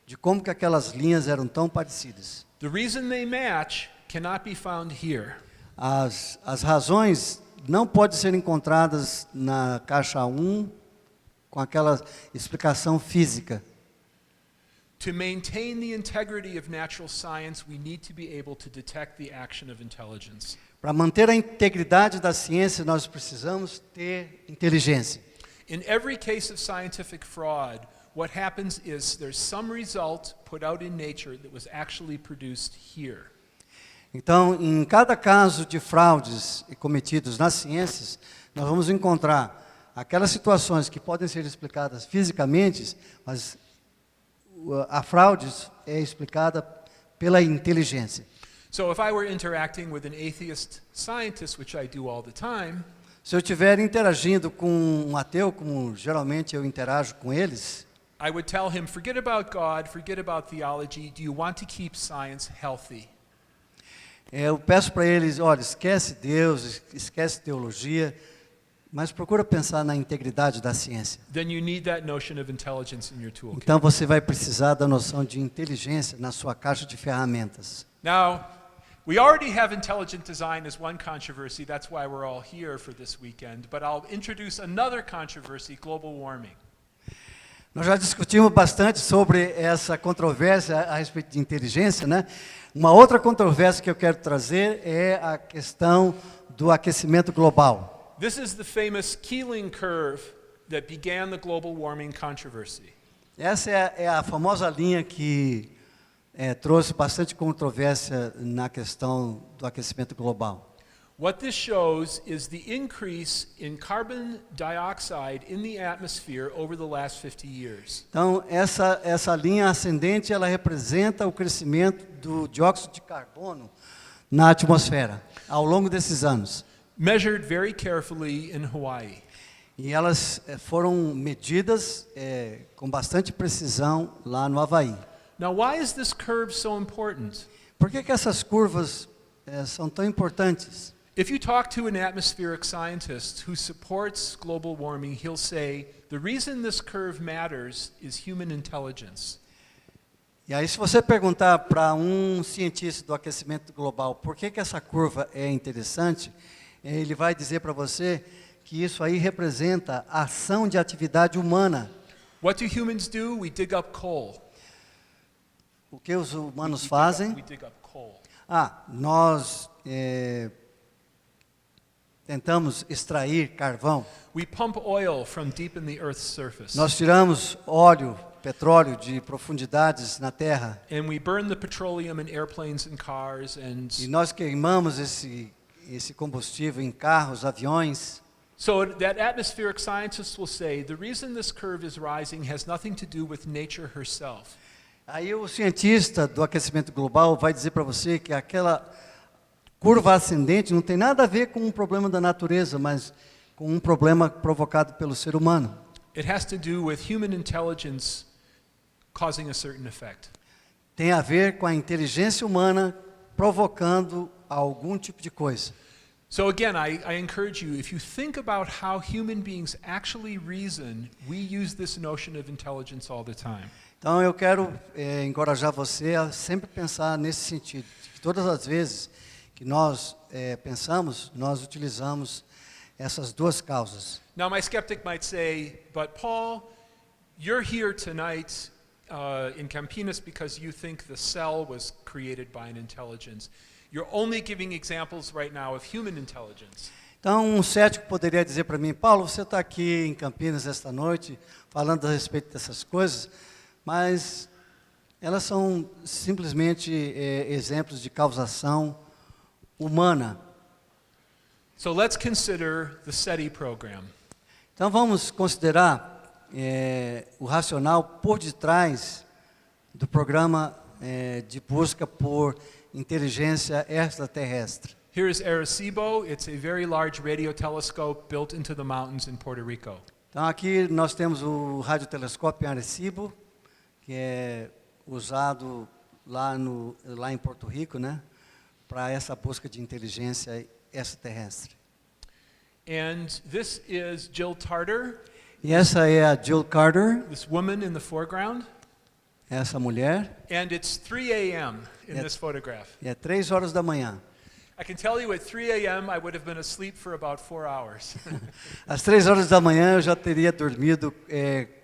de como que aquelas linhas eram tão parecidas. The reason they match cannot be found here. As razões não podem ser encontradas na caixa 1 com aquela explicação física. To maintain the integrity of natural science, we need to be able to detect the action of intelligence. Para manter a integridade da ciência, nós precisamos ter inteligência. In every case of scientific fraud, what happens is there's some result put out in nature that was actually produced here. Então, em cada caso de fraudes cometidos nas ciências, nós vamos encontrar aquelas situações que podem ser explicadas fisicamente, mas a fraude é explicada pela inteligência. So if I were interacting with an atheist scientist, which I do all the time, Se eu estiver interagindo com um ateu, como geralmente eu interajo com eles, I would tell him, forget about God, forget about theology. Do you want to keep science healthy? eu peço para eles, olha, esquece Deus, esquece teologia, mas procura pensar na integridade da ciência. Then you need that notion of intelligence in your toolkit. Então você vai precisar da noção de inteligência na sua caixa de ferramentas. Now, we already have intelligent design as one controversy. That's why we're all here for this weekend. But I'll introduce another controversy, global warming. Nós já discutimos bastante sobre essa controvérsia a respeito de inteligência, né? Uma outra controvérsia que eu quero trazer é a questão do aquecimento global. This is the famous Keeling curve that began the global warming controversy. Essa é a famosa linha que trouxe bastante controvérsia na questão do aquecimento global. What this shows is the increase in carbon dioxide in the atmosphere over the last 50 years. Então, essa linha ascendente, ela representa o crescimento do dióxido de carbono na atmosfera ao longo desses anos. Measured very carefully in Hawaii. E elas foram medidas com bastante precisão lá no Havaí. Now, why is this curve so important? Por que essas curvas são tão importantes? If you talk to an atmospheric scientist who supports global warming, he'll say, the reason this curve matters is human intelligence. E aí, se você perguntar para um cientista do aquecimento global por que essa curva é interessante, ele vai dizer para você que isso aí representa a ação de atividade humana. What do humans do? We dig up coal. O que os humanos We fazem? dig up coal. Nós tentamos extrair carvão. We pump oil from deep in the Earth's surface. Nós tiramos óleo, petróleo de profundidades na terra. And we burn the petroleum in airplanes and cars E nós queimamos esse combustível em carros, aviões. So that atmospheric scientist will say, the reason this curve is rising has nothing to do with nature herself. Aí o cientista do aquecimento global vai dizer para você que aquela curva ascendente não tem nada a ver com um problema da natureza, mas com um problema provocado pelo ser humano. It has to do with human intelligence causing a certain effect. Tem a ver com a inteligência humana provocando algum tipo de coisa. So again, I encourage you, if you think about how human beings actually reason, we use this notion of intelligence all the time. Então eu quero encorajar você a sempre pensar nesse sentido, que todas as vezes que nós pensamos, nós utilizamos essas duas causas. Now my skeptic might say, but Paul, you're here tonight in Campinas because you think the cell was created by an intelligence. You're only giving examples right now of human intelligence. Então um cético poderia dizer para mim, Paulo, você está aqui em Campinas esta noite falando a respeito dessas coisas, mas elas são simplesmente exemplos de causação humana. So let's consider the SETI program. Então vamos considerar o racional por detrás do programa de busca por inteligência extraterrestre. Here is Arecibo. It's a very large radio telescope built into the mountains in Puerto Rico. Então aqui nós temos o radiotelescópio em Arecibo, que é usado lá em Porto Rico, né, para essa busca de inteligência extraterrestre. And this is Jill Tarter, E essa é a Jill Carter, this woman in the foreground. essa mulher, And it's 3 a.m. in Yep. this photograph. e é 3 horas da manhã. I can tell you at 3 a.m. I would have been asleep for about 4 hours. Às 3 horas da manhã eu já teria dormido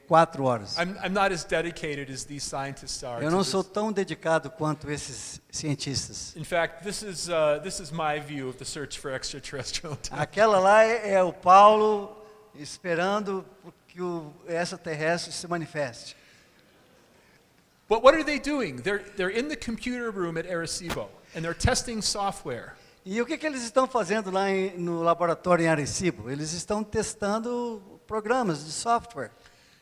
4 horas. I'm not as dedicated as these scientists are. Eu to não this. sou tão dedicado quanto esses cientistas. In fact, this is my view of the search for extraterrestrial intelligence. Aquela lá é o Paulo esperando que o extraterrestre se manifeste. But what are they doing? They're in the computer room at Arecibo, and they're testing software. E o que eles estão fazendo lá no laboratório em Arecibo? Eles estão testando programas de software.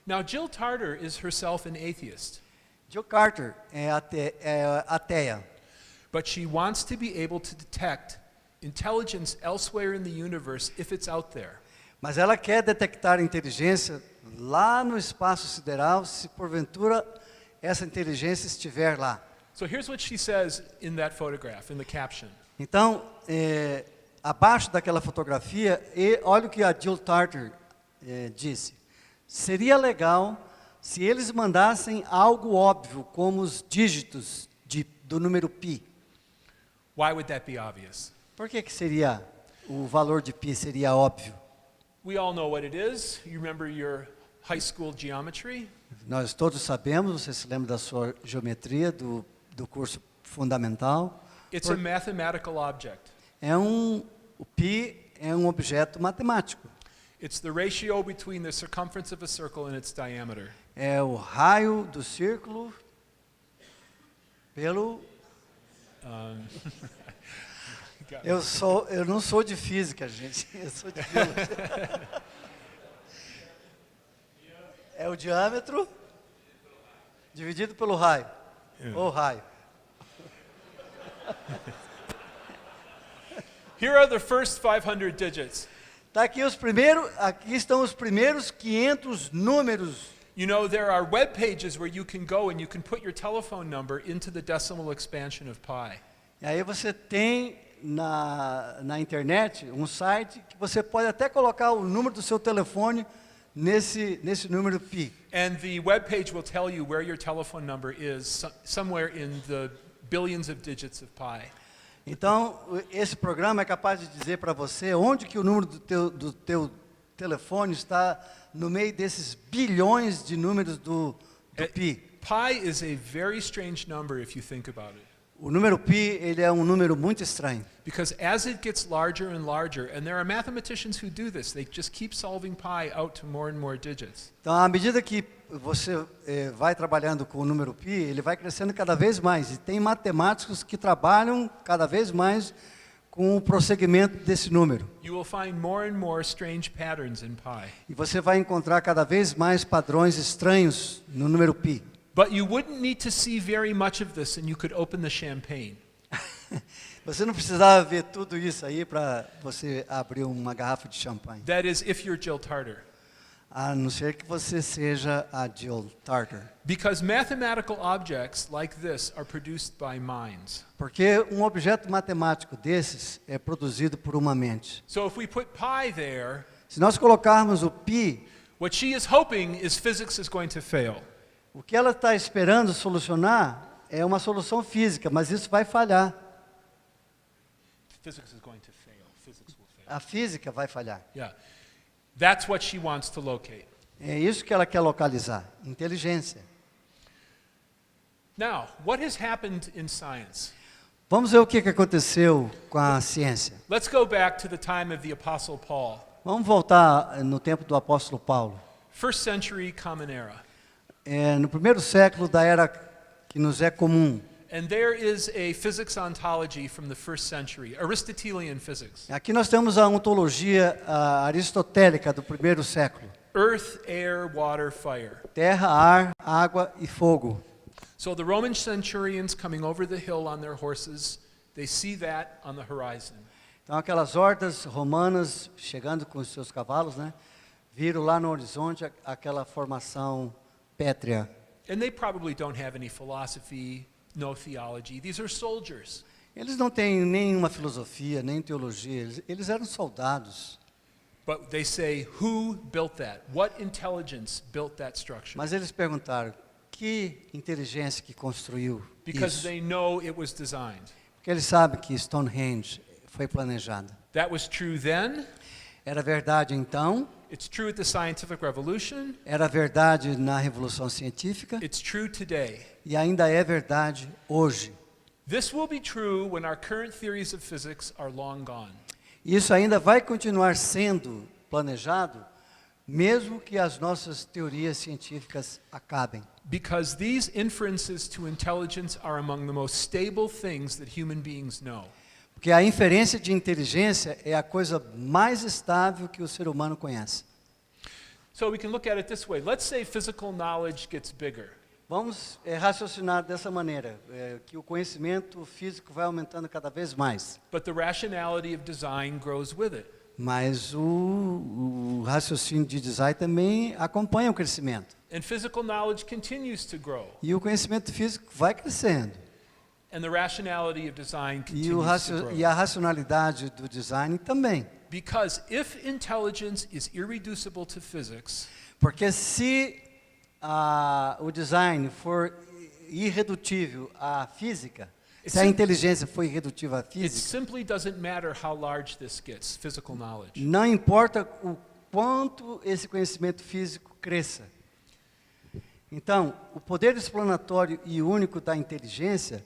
Now, Jill Tarter is herself an atheist, Jill Carter é ateia, but she wants to be able to detect intelligence elsewhere in the universe if it's out there. mas ela quer detectar inteligência lá no espaço sideral, se porventura essa inteligência estiver lá. So here's what she says in that photograph, in the caption. Então, abaixo daquela fotografia, olha o que a Jill Tarter disse. Seria legal se eles mandassem algo óbvio, como os dígitos do número π. Why would that be obvious? Por que seria, o valor de π seria óbvio? We all know what it is. You remember your high school geometry? Nós todos sabemos, você se lembra da sua geometria, do curso fundamental. It's a mathematical object. O π é um objeto matemático. It's the ratio between the circumference of a circle and its diameter. É o raio do círculo pelo... Got it. Eu não sou de física, gente. Eu sou de biologia. É o diâmetro dividido pelo raio. O raio. Here are the first 500 digits. Tá aqui aqui estão os primeiros 500 números. You know, there are web pages where you can go and you can put your telephone number into the decimal expansion of pi. E aí você tem na internet um site que você pode até colocar o número do seu telefone nesse número π. And the web page will tell you where your telephone number is somewhere in the billions of digits of pi. Então, esse programa é capaz de dizer para você onde que o número do teu telefone está no meio desses bilhões de números do π. Pi is a very strange number if you think about it. O número π, ele é um número muito estranho. Because as it gets larger and larger, and there are mathematicians who do this, they just keep solving pi out to more and more digits. Então, à medida que você vai trabalhando com o número π, ele vai crescendo cada vez mais. E tem matemáticos que trabalham cada vez mais com o prosseguimento desse número. You will find more and more strange patterns in pi. E você vai encontrar cada vez mais padrões estranhos no número π. But you wouldn't need to see very much of this and you could open the champagne. Você não precisava ver tudo isso aí para você abrir uma garrafa de champanhe. That is, if you're Jill Tarter. A não ser que você seja a Jill Tarter. Because mathematical objects like this are produced by minds. Porque um objeto matemático desses é produzido por uma mente. So if we put pi there, Se nós colocarmos o π, what she is hoping is physics is going to fail. o que ela está esperando solucionar é uma solução física, mas isso vai falhar. Physics is going to fail. Physics will fail. A física vai falhar. Yeah. That's what she wants to locate. É isso que ela quer localizar, inteligência. Now, what has happened in science? Vamos ver o que aconteceu com a ciência. Let's go back to the time of the Apostle Paul. Vamos voltar no tempo do apóstolo Paulo. First century Common Era. No primeiro século da era que nos é comum. And there is a physics ontology from the first century, Aristotelian physics. Aqui nós temos a ontologia aristotélica do primeiro século. Earth, air, water, fire. Terra, ar, água e fogo. So the Roman centurions coming over the hill on their horses, they see that on the horizon. Então aquelas hordas romanas chegando com os seus cavalos, né? Viram lá no horizonte aquela formação pétrea. And they probably don't have any philosophy, no theology. These are soldiers. Eles não têm nenhuma filosofia, nem teologia, eles eram soldados. But they say, who built that? What intelligence built that structure? Mas eles perguntaram, que inteligência que construiu Because isso? they know it was designed. Porque eles sabem que Stonehenge foi planejado. That was true then. Era verdade então, It's true at the scientific revolution. era verdade na Revolução Científica It's true today. e ainda é verdade hoje. This will be true when our current theories of physics are long gone. Isso ainda vai continuar sendo planejado, mesmo que as nossas teorias científicas acabem. Because these inferences to intelligence are among the most stable things that human beings know. Porque a inferência de inteligência é a coisa mais estável que o ser humano conhece. So we can look at it this way. Let's say physical knowledge gets bigger. Vamos raciocinar dessa maneira, que o conhecimento físico vai aumentando cada vez mais. But the rationality of design grows with it. Mas o raciocínio de design também acompanha o crescimento. And physical knowledge continues to grow. E o conhecimento físico vai crescendo. And the rationality of design E, continues to grow. e a racionalidade do design também. Because if intelligence is irreducible to physics, Porque se o design for irredutível à física, se a inteligência for irredutível à it física, simply doesn't matter how large this gets, physical knowledge. não importa o quanto esse conhecimento físico cresça. Então, o poder explanatório e único da inteligência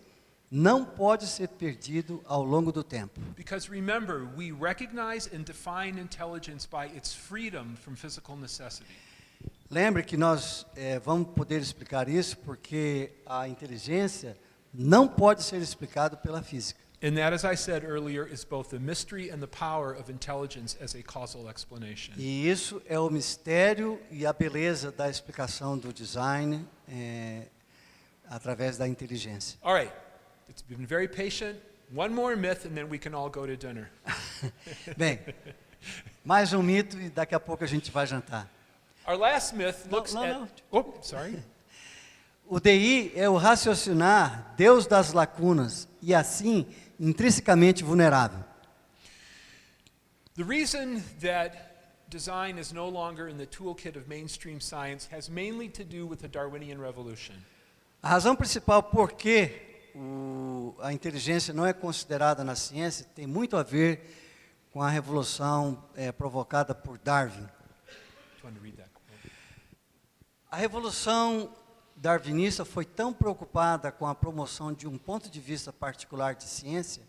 não pode ser perdido ao longo do tempo. Because remember, we recognize and define intelligence by its freedom from physical necessity. Lembre que nós vamos poder explicar isso porque a inteligência não pode ser explicada pela física. And that, as I said earlier, is both the mystery and the power of intelligence as a causal explanation. E isso é o mistério e a beleza da explicação do design através da inteligência. All right, it's been very patient. One more myth, and then we can all go to dinner. Bem, mais um mito e daqui a pouco a gente vai jantar. Our last myth looks no, at. no. Oh, sorry. O DI é o raciocinar Deus das lacunas e assim intrinsecamente vulnerável. The reason that design is no longer in the toolkit of mainstream science has mainly to do with the Darwinian revolution. A razão principal por que a inteligência não é considerada na ciência tem muito a ver com a revolução provocada por Darwin. Do you want to read that quote? A revolução darwinista foi tão preocupada com a promoção de um ponto de vista particular de ciência,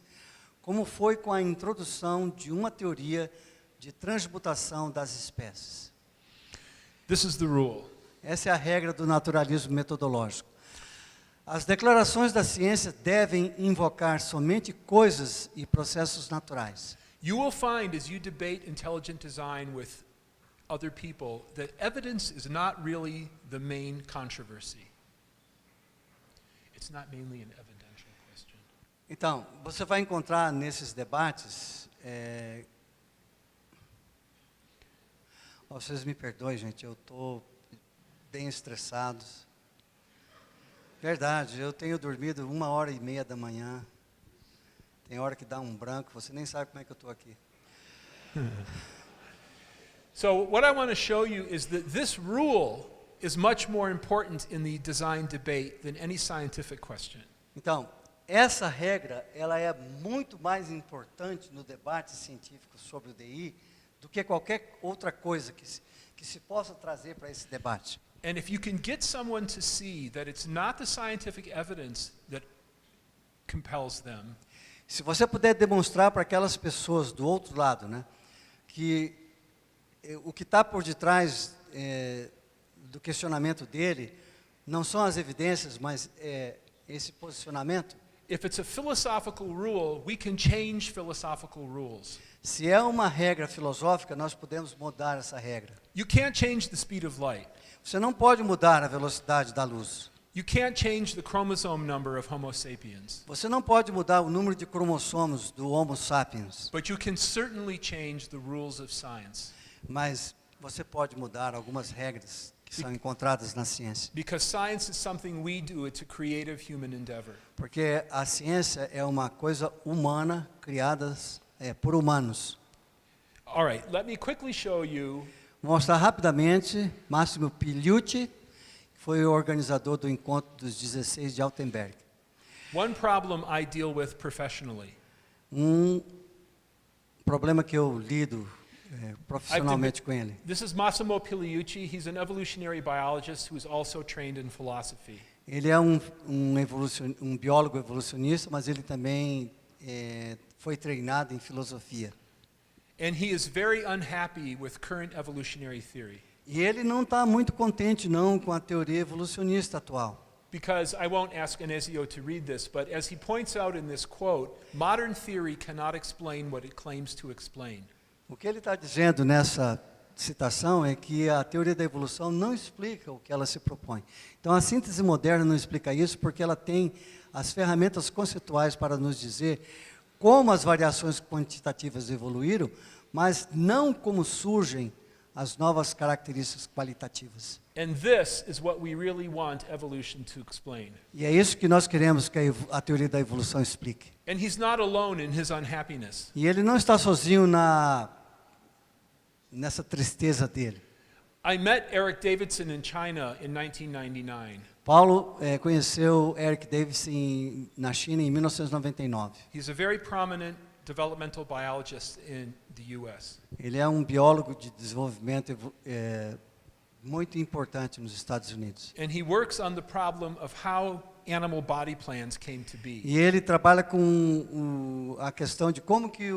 como foi com a introdução de uma teoria de transmutação das espécies. This is the rule. Essa é a regra do naturalismo metodológico. As declarações da ciência devem invocar somente coisas e processos naturais. You will find as you debate intelligent design with other people that evidence is not really the main controversy. It's not mainly an evidential question. Então, você vai encontrar nesses debates... vocês me perdoem, gente, eu estou bem estressado. Verdade, eu tenho dormido 1h30 da manhã. Tem hora que dá um branco, você nem sabe como é que eu estou aqui. So what I want to show you is that this rule is much more important in the design debate than any scientific question. Então, essa regra, ela é muito mais importante no debate científico sobre o DI do que qualquer outra coisa que se possa trazer para esse debate. And if you can get someone to see that it's not the scientific evidence that compels them, Se você puder demonstrar para aquelas pessoas do outro lado, né, que o que está por detrás do questionamento dele não são as evidências, mas esse posicionamento. if it's a philosophical rule, we can change philosophical rules. Se é uma regra filosófica, nós podemos mudar essa regra. You can't change the speed of light. Você não pode mudar a velocidade da luz. You can't change the chromosome number of Homo sapiens. Você não pode mudar o número de cromossomos do Homo sapiens, But you can certainly change the rules of science. mas você pode mudar algumas regras que que são encontradas na ciência. Because science is something we do, it's a creative human endeavor. Porque a ciência é uma coisa humana, criada por humanos. All right, let me quickly show you Vou mostrar rapidamente Massimo Pigliucci, que foi o organizador do encontro dos 16 de Altenberg. one problem I deal with professionally. Problema que eu lido profissionalmente com ele. This is Massimo Pigliucci. He's an evolutionary biologist who is also trained in philosophy. Ele é um biólogo evolucionista, mas ele também foi treinado em filosofia. And he is very unhappy with current evolutionary theory. E ele não está muito contente não com a teoria evolucionista atual. Because I won't ask Anesio to read this, but as he points out in this quote, modern theory cannot explain what it claims to explain. O que ele está dizendo nessa citação é que a teoria da evolução não explica o que ela se propõe. Então a síntese moderna não explica isso porque ela tem as ferramentas conceituais para nos dizer como as variações quantitativas evoluíram, mas não como surgem as novas características qualitativas. And this is what we really want evolution to explain. E é isso que nós queremos que a teoria da evolução explique. And he's not alone in his unhappiness. E ele não está sozinho nessa tristeza dele. I met Eric Davidson in China in 1999. Paulo conheceu Eric Davidson na China em 1999. He's a very prominent developmental biologist in the US. Ele é um biólogo de desenvolvimento muito importante nos Estados Unidos. And he works on the problem of how animal body plans came to be. E ele trabalha com a questão de como que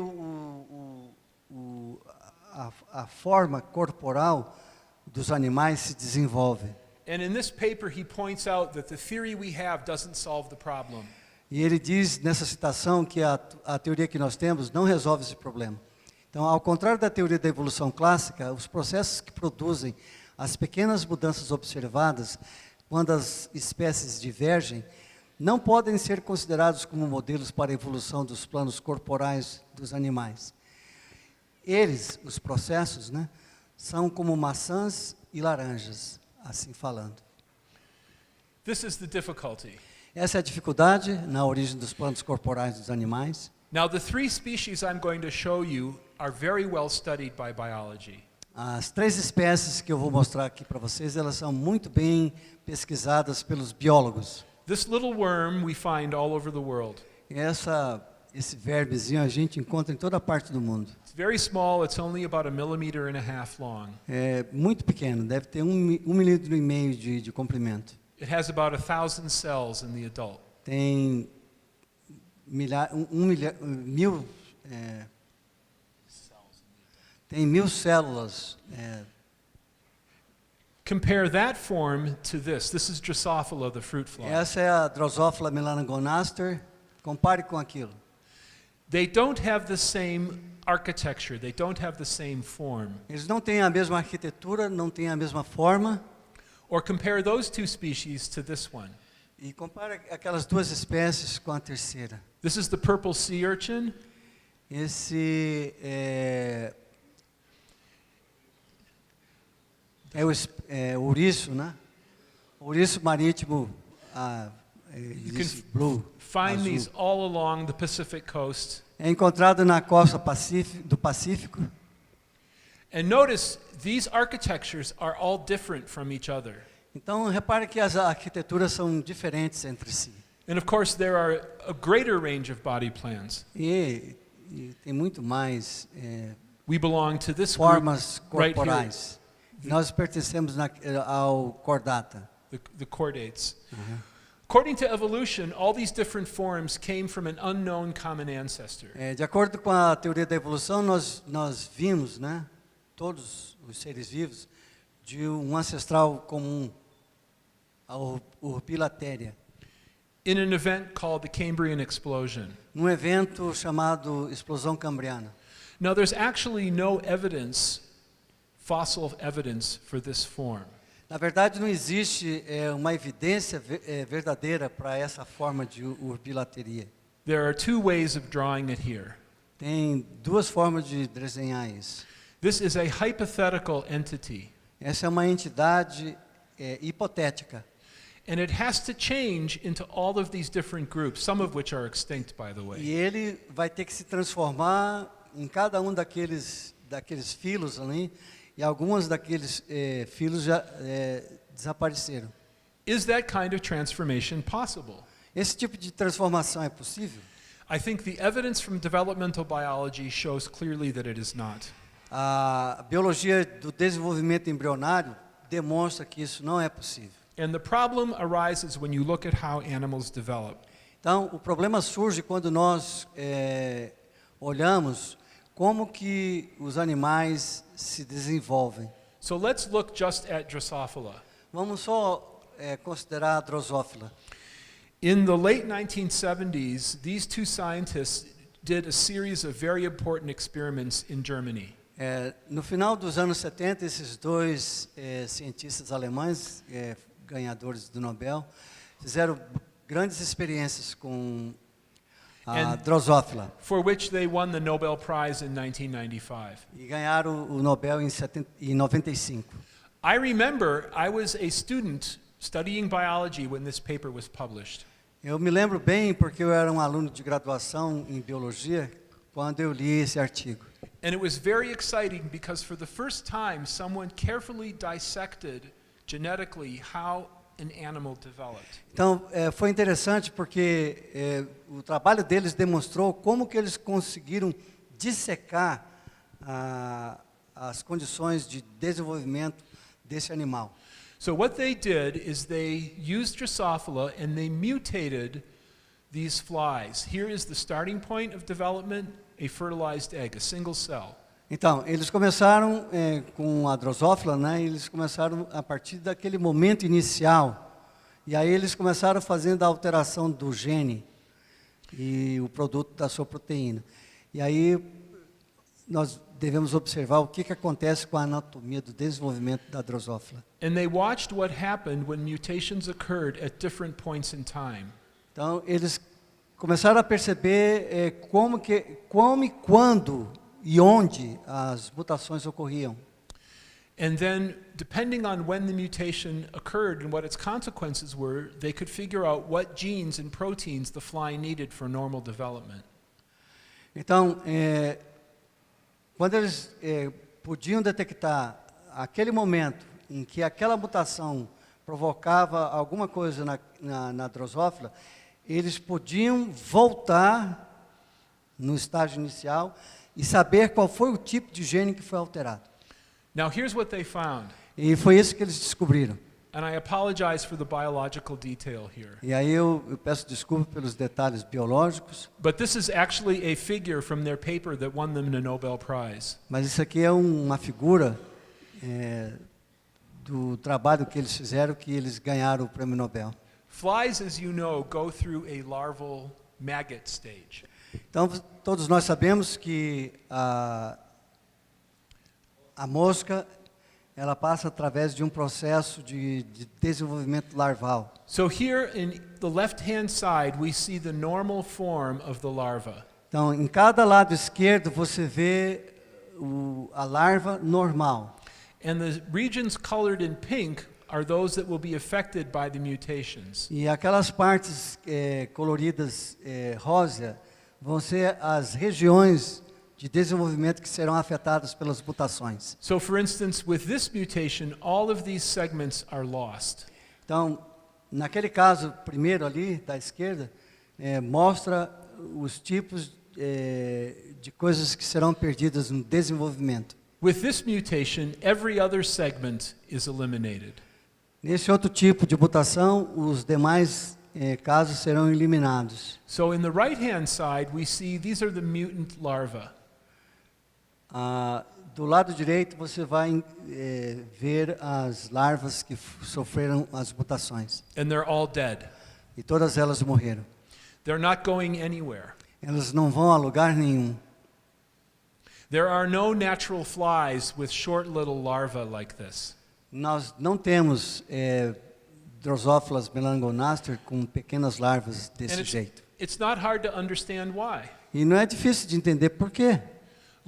a forma corporal dos animais se desenvolve. And in this paper he points out that the theory we have doesn't solve the problem. E ele diz nessa citação que a teoria que nós temos não resolve esse problema. Então, ao contrário da teoria da evolução clássica, os processos que produzem as pequenas mudanças observadas quando as espécies divergem não podem ser considerados como modelos para a evolução dos planos corporais dos animais. Eles, os processos, são como maçãs e laranjas, assim falando. This is the difficulty. Essa é a dificuldade na origem dos planos corporais dos animais. Now, the three species I'm going to show you are very well studied by biology. As 3 espécies que eu vou mostrar aqui para vocês, elas são muito bem pesquisadas pelos biólogos. This little worm we find all over the world. E esse vermezinho a gente encontra em toda parte do mundo. It's very small, it's only about 1.5 millimeters long. É muito pequeno, deve ter 1,5 milímetro de comprimento. It has about 1,000 cells in the adult. Tem tem 1.000 células. Compare that form to this. This is Drosophila, the fruit fly. Essa é a Drosophila melanogonaster. Compare com aquilo. They don't have the same architecture. They don't have the same form. Eles não têm a mesma arquitetura, não têm a mesma forma. Or compare those two species to this one. E compare aquelas 2 espécies com a terceira. This is the purple sea urchin. Esse é o ouriço, né? Ouriço marítimo blue. Find azul. these all along the Pacific coast. É encontrado na costa do Pacífico. And notice these architectures are all different from each other. Então, repare que as arquiteturas são diferentes entre si. And of course, there are a greater range of body plans. E tem muito mais We belong to this group formas right here, corporais. Nós pertencemos ao Chordata. the chordates. According to evolution, all these different forms came from an unknown common ancestor. De acordo com a teoria da evolução, nós vimos, todos os seres vivos, de um ancestral comum, a Urbilateria, In an event called the Cambrian explosion. num evento chamado Explosão Cambriana. Now, there's actually no evidence, fossil evidence, for this form. Na verdade, não existe uma evidência verdadeira para essa forma de Urbilateria. There are 2 ways of drawing it here. Tem 2 formas de desenhar isso. This is a hypothetical entity. Essa é uma entidade hipotética. And it has to change into all of these different groups, some of which are extinct, by the E way. ele vai ter que se transformar em cada um daqueles filos ali, e alguns daqueles filos já desapareceram. Is that kind of transformation possible? Esse tipo de transformação é possível? I think the evidence from developmental biology shows clearly that it is not. A biologia do desenvolvimento embrionário demonstra que isso não é possível. And the problem arises when you look at how animals develop. Então, o problema surge quando nós olhamos como que os animais se desenvolvem. So let's look just at Drosophila. Vamos só considerar a Drosophila. In the late 1970s, these two scientists did a series of very important experiments in Germany. No final dos anos 70, esses dois cientistas alemães, ganhadores do Nobel, fizeram grandes experiências com a Drosophila. For which they won the Nobel Prize in 1995. E ganharam o Nobel em 95. I remember I was a student studying biology when this paper was published. Eu me lembro bem porque eu era um aluno de graduação em biologia quando eu li esse artigo. And it was very exciting because for the first time someone carefully dissected genetically how an animal developed. Então, foi interessante porque o trabalho deles demonstrou como que eles conseguiram dissecar as condições de desenvolvimento desse animal. So what they did is they used Drosophila and they mutated these flies. Here is the starting point of development, a fertilized egg, a single cell. Então, eles começaram com a Drosophila, né? Eles começaram a partir daquele momento inicial. E aí eles começaram fazendo a alteração do gene e o produto da sua proteína. E aí nós devemos observar o que acontece com a anatomia do desenvolvimento da Drosophila. And they watched what happened when mutations occurred at different points in time. Então, eles começaram a perceber como, quando e onde as mutações ocorriam. And then, depending on when the mutation occurred and what its consequences were, they could figure out what genes and proteins the fly needed for normal development. Então, quando eles podiam detectar aquele momento em que aquela mutação provocava alguma coisa na Drosophila, eles podiam voltar no estágio inicial e saber qual foi o tipo de gene que foi alterado. Now, here's what they found, E foi isso que eles descobriram. and I apologize for the biological detail here. E aí eu peço desculpa pelos detalhes biológicos, But this is actually a figure from their paper that won them the Nobel Prize. mas isso aqui é uma figura do trabalho que eles fizeram, que eles ganharam o prêmio Nobel. Flies, as you know, go through a larval maggot stage. Então, todos nós sabemos que a mosca, ela passa através de um processo de desenvolvimento larval. So here in the left-hand side, we see the normal form of the larva. Então, em cada lado esquerdo, você vê a larva normal. And the regions colored in pink are those that will be affected by the mutations. E aquelas partes coloridas rosa vão ser as regiões de desenvolvimento que serão afetadas pelas mutações. So for instance, with this mutation, all of these segments are lost. Então, naquele caso primeiro ali, da esquerda, mostra os tipos de coisas que serão perdidas no desenvolvimento. With this mutation, every other segment is eliminated. Nesse outro tipo de mutação, os demais casos serão eliminados. So in the right-hand side, we see these are the mutant larvae. Do lado direito, você vai ver as larvas que sofreram as mutações. And they're all dead. E todas elas morreram. They're not going anywhere. Elas não vão a lugar nenhum. There are no natural flies with short little larvae like this. Nós não temos Drosophila melangonaster com pequenas larvas desse And jeito. it's not hard to understand why. E não é difícil de entender por quê.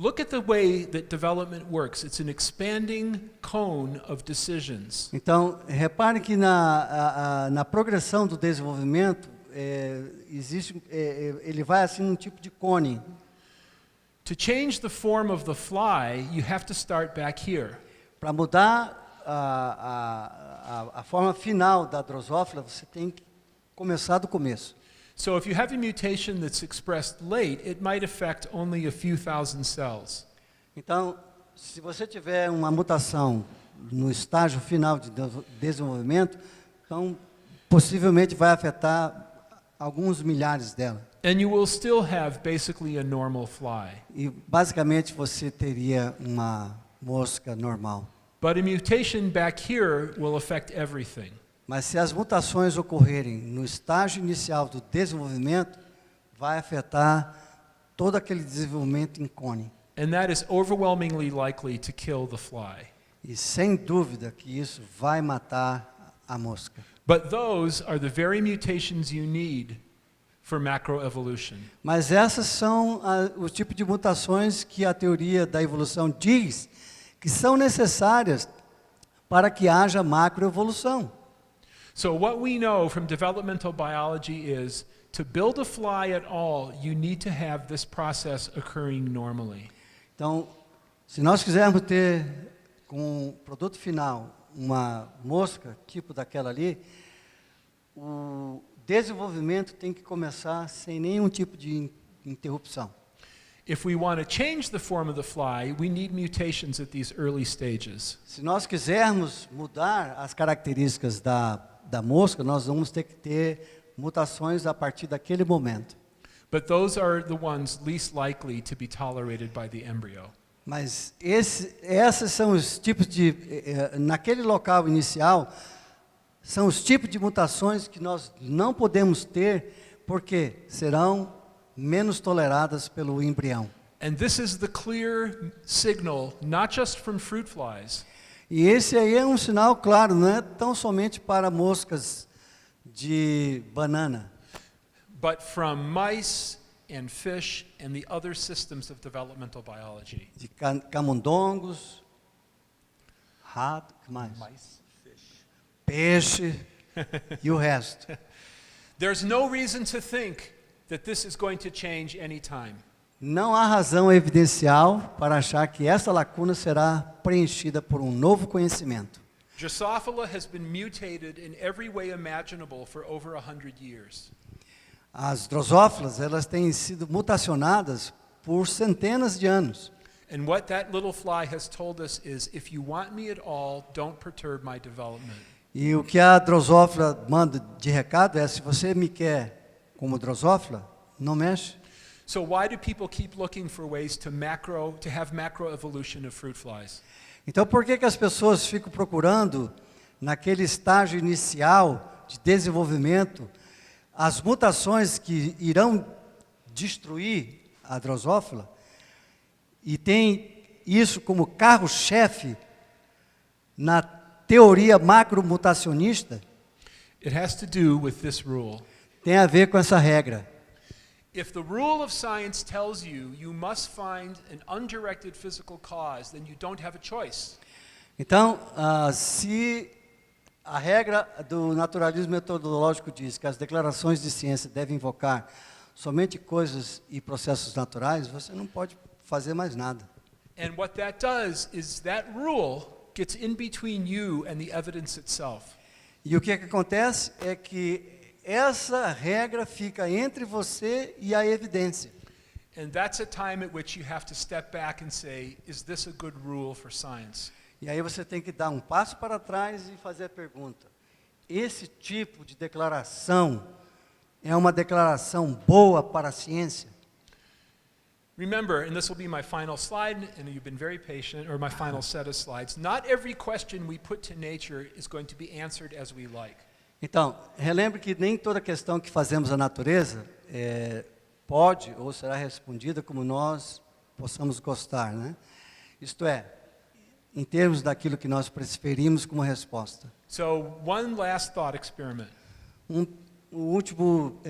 Look at the way that development works. It's an expanding cone of decisions. Então, repare que na progressão do desenvolvimento, ele vai assim num tipo de cone. To change the form of the fly, you have to start back here. Para mudar a forma final da drosófila, você tem que começar do começo. So if you have a mutation that's expressed late, it might affect only a few thousand cells. Então, se você tiver uma mutação no estágio final de desenvolvimento, então possivelmente vai afetar alguns milhares dela. And you will still have basically a normal fly. E basicamente você teria uma mosca normal. But a mutation back here will affect everything. Mas se as mutações ocorrerem no estágio inicial do desenvolvimento, vai afetar todo aquele desenvolvimento em cone. And that is overwhelmingly likely to kill the fly. E sem dúvida que isso vai matar a mosca. But those are the very mutations you need for macroevolution. Mas essas são o tipo de mutações que a teoria da evolução diz que são necessárias para que haja macroevolução. So what we know from developmental biology is to build a fly at all, you need to have this process occurring normally. Então, se nós quisermos ter com o produto final uma mosca tipo daquela ali, o desenvolvimento tem que começar sem nenhum tipo de interrupção. If we want to change the form of the fly, we need mutations at these early stages. Se nós quisermos mudar as características da mosca, nós vamos ter que ter mutações a partir daquele momento. But those are the ones least likely to be tolerated by the embryo. Mas esses são os tipos de, naquele local inicial, são os tipos de mutações que nós não podemos ter, porque serão menos toleradas pelo embrião. And this is the clear signal, not just from fruit flies, E esse aí é um sinal claro, não é tão somente para moscas de banana, but from mice and fish and the other systems of developmental biology. de camundongos, rato, que mais? Mice, fish. Peixe e o resto. There's no reason to think that this is going to change anytime. Não há razão evidencial para achar que essa lacuna será preenchida por um novo conhecimento. Drosophila has been mutated in every way imaginable for over 100 years. As drosófilas, elas têm sido mutacionadas por centenas de anos. And what that little fly has told us is, if you want me at all, don't perturb my development. E o que a drosófila manda de recado é: se você me quer como drosófila, não mexe. So why do people keep looking for ways to have macroevolution of fruit flies? Então, por que as pessoas ficam procurando, naquele estágio inicial de desenvolvimento, as mutações que irão destruir a drosófila, e tem isso como carro-chefe na teoria macromutacionista? It has to do with this rule. Tem a ver com essa regra. If the rule of science tells you you must find an undirected physical cause, then you don't have a choice. Então, se a regra do naturalismo metodológico diz que as declarações de ciência devem invocar somente coisas e processos naturais, você não pode fazer mais nada. And what that does is that rule gets in between you and the evidence itself. E o que acontece é que essa regra fica entre você e a evidência. And that's a time at which you have to step back and say, is this a good rule for science? E aí você tem que dar um passo para trás e fazer a pergunta: esse tipo de declaração é uma declaração boa para a ciência? Remember, and this will be my final slide, and you've been very patient, or my final set of slides, not every question we put to nature is going to be answered as we like. Então, relembre que nem toda questão que fazemos à natureza pode ou será respondida como nós possamos gostar, né? Isto é, em termos daquilo que nós preferimos como resposta. So, one last thought experiment. O último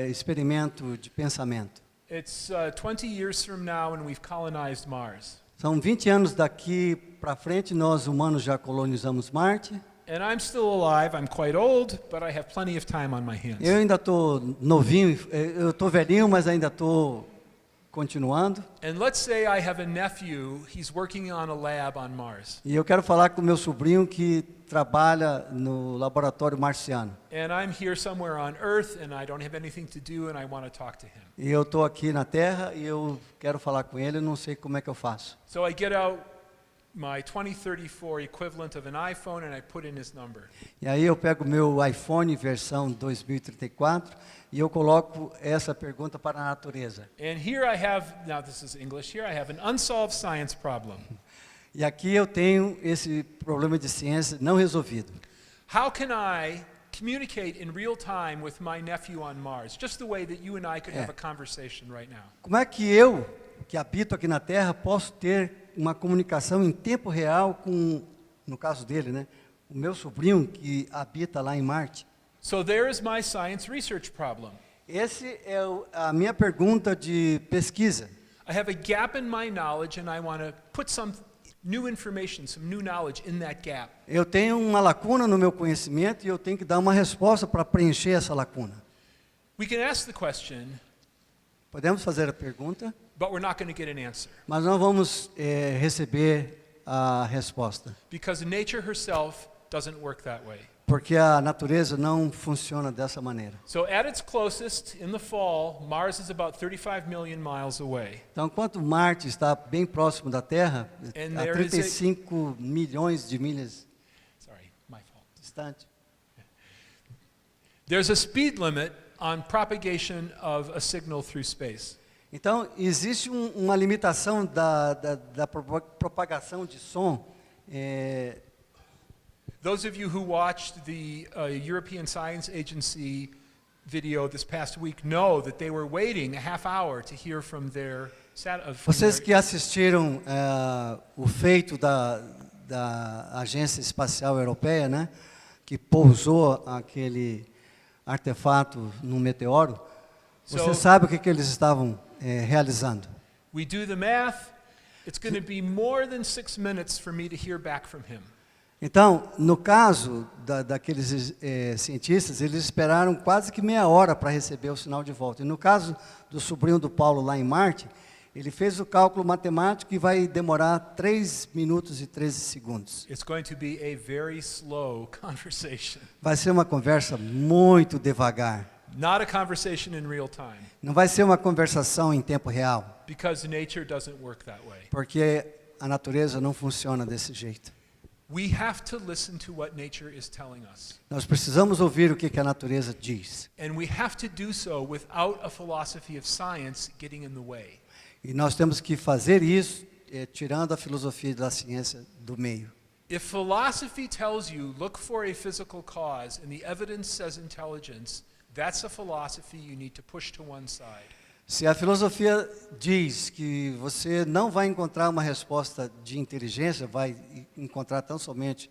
experimento de pensamento. It's 20 years from now and we've colonized Mars. São 20 anos daqui para frente, nós humanos já colonizamos Marte. And I'm still alive. I'm quite old, but I have plenty of time on my hands. Eu ainda estou novinho, eu estou velhinho, mas ainda estou continuando. And let's say I have a nephew, he's working on a lab on Mars. E eu quero falar com o meu sobrinho que trabalha no laboratório marciano. And I'm here somewhere on Earth and I don't have anything to do and I want to talk to him. E eu estou aqui na Terra e eu quero falar com ele, não sei como é que eu faço. So I get out my 2034 equivalent of an iPhone and I put in his number. E aí eu pego o meu iPhone versão 2034 e eu coloco essa pergunta para a natureza. And here I have, now this is English, here I have an unsolved science problem. E aqui eu tenho esse problema de ciência não resolvido. How can I communicate in real time with my nephew on Mars, just the way that you and I could have a conversation right now? Como é que eu, que habito aqui na Terra, posso ter uma comunicação em tempo real com, no caso dele, né, o meu sobrinho que habita lá em Marte? So there is my science research problem. Esse é a minha pergunta de pesquisa. I have a gap in my knowledge and I want to put some new information, some new knowledge in that gap. Eu tenho uma lacuna no meu conhecimento e eu tenho que dar uma resposta para preencher essa lacuna. We can ask the question, Podemos fazer a pergunta, but we're not going to get an answer mas não vamos receber a resposta, because nature herself doesn't work that way. porque a natureza não funciona dessa maneira. So at its closest, in the fall, Mars is about 35 million miles away. Então, enquanto Marte está bem próximo da Terra, And a there is 35 milhões de milhas Sorry, my fault. distante, There's a speed limit on propagation of a signal through space. então existe uma limitação da propagação de som. Those of you who watched the European Science Agency video this past week know that they were waiting a half hour to hear from their Vocês que assistiram o feito da Agência Espacial Europeia, né, que pousou aquele artefato no meteoro, você sabe o que eles estavam realizando? We do the math. It's going to be more than 6 minutes for me to hear back from him. Então, no caso daqueles cientistas, eles esperaram quase que meia hora para receber o sinal de volta. E no caso do sobrinho do Paulo lá em Marte, ele fez o cálculo matemático e vai demorar 3 minutos e 13 segundos. It's going to be a very slow conversation. Vai ser uma conversa muito devagar. Not a conversation in real time. Não vai ser uma conversação em tempo real. Because nature doesn't work that way. Porque a natureza não funciona desse jeito. We have to listen to what nature is telling us. Nós precisamos ouvir o que a natureza diz. And we have to do so without a philosophy of science getting in the way. E nós temos que fazer isso tirando a filosofia da ciência do meio. If philosophy tells you, look for a physical cause, and the evidence says intelligence, that's a philosophy you need to push to one side. Se a filosofia diz que você não vai encontrar uma resposta de inteligência, vai encontrar tão somente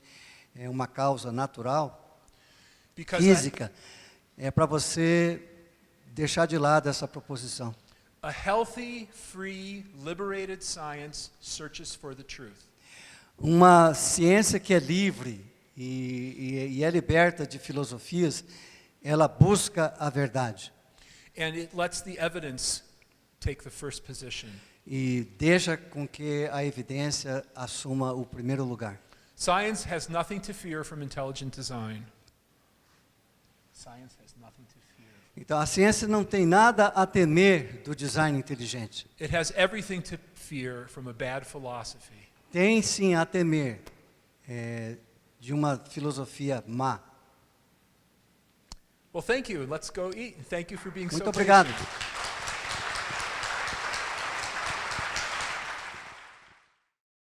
uma causa natural, física, é para você deixar de lado essa proposição. A healthy, free, liberated science searches for the truth. Uma ciência que é livre e é liberta de filosofias, ela busca a verdade. And it lets the evidence take the first position. E deixa com que a evidência assuma o primeiro lugar. Science has nothing to fear from intelligent design. Science has nothing to fear. Então a ciência não tem nada a temer do design inteligente. It has everything to fear from a bad philosophy. Tem sim a temer de uma filosofia má. Well, thank you. Let's go eat. Thank you for being so Muito patient. obrigado.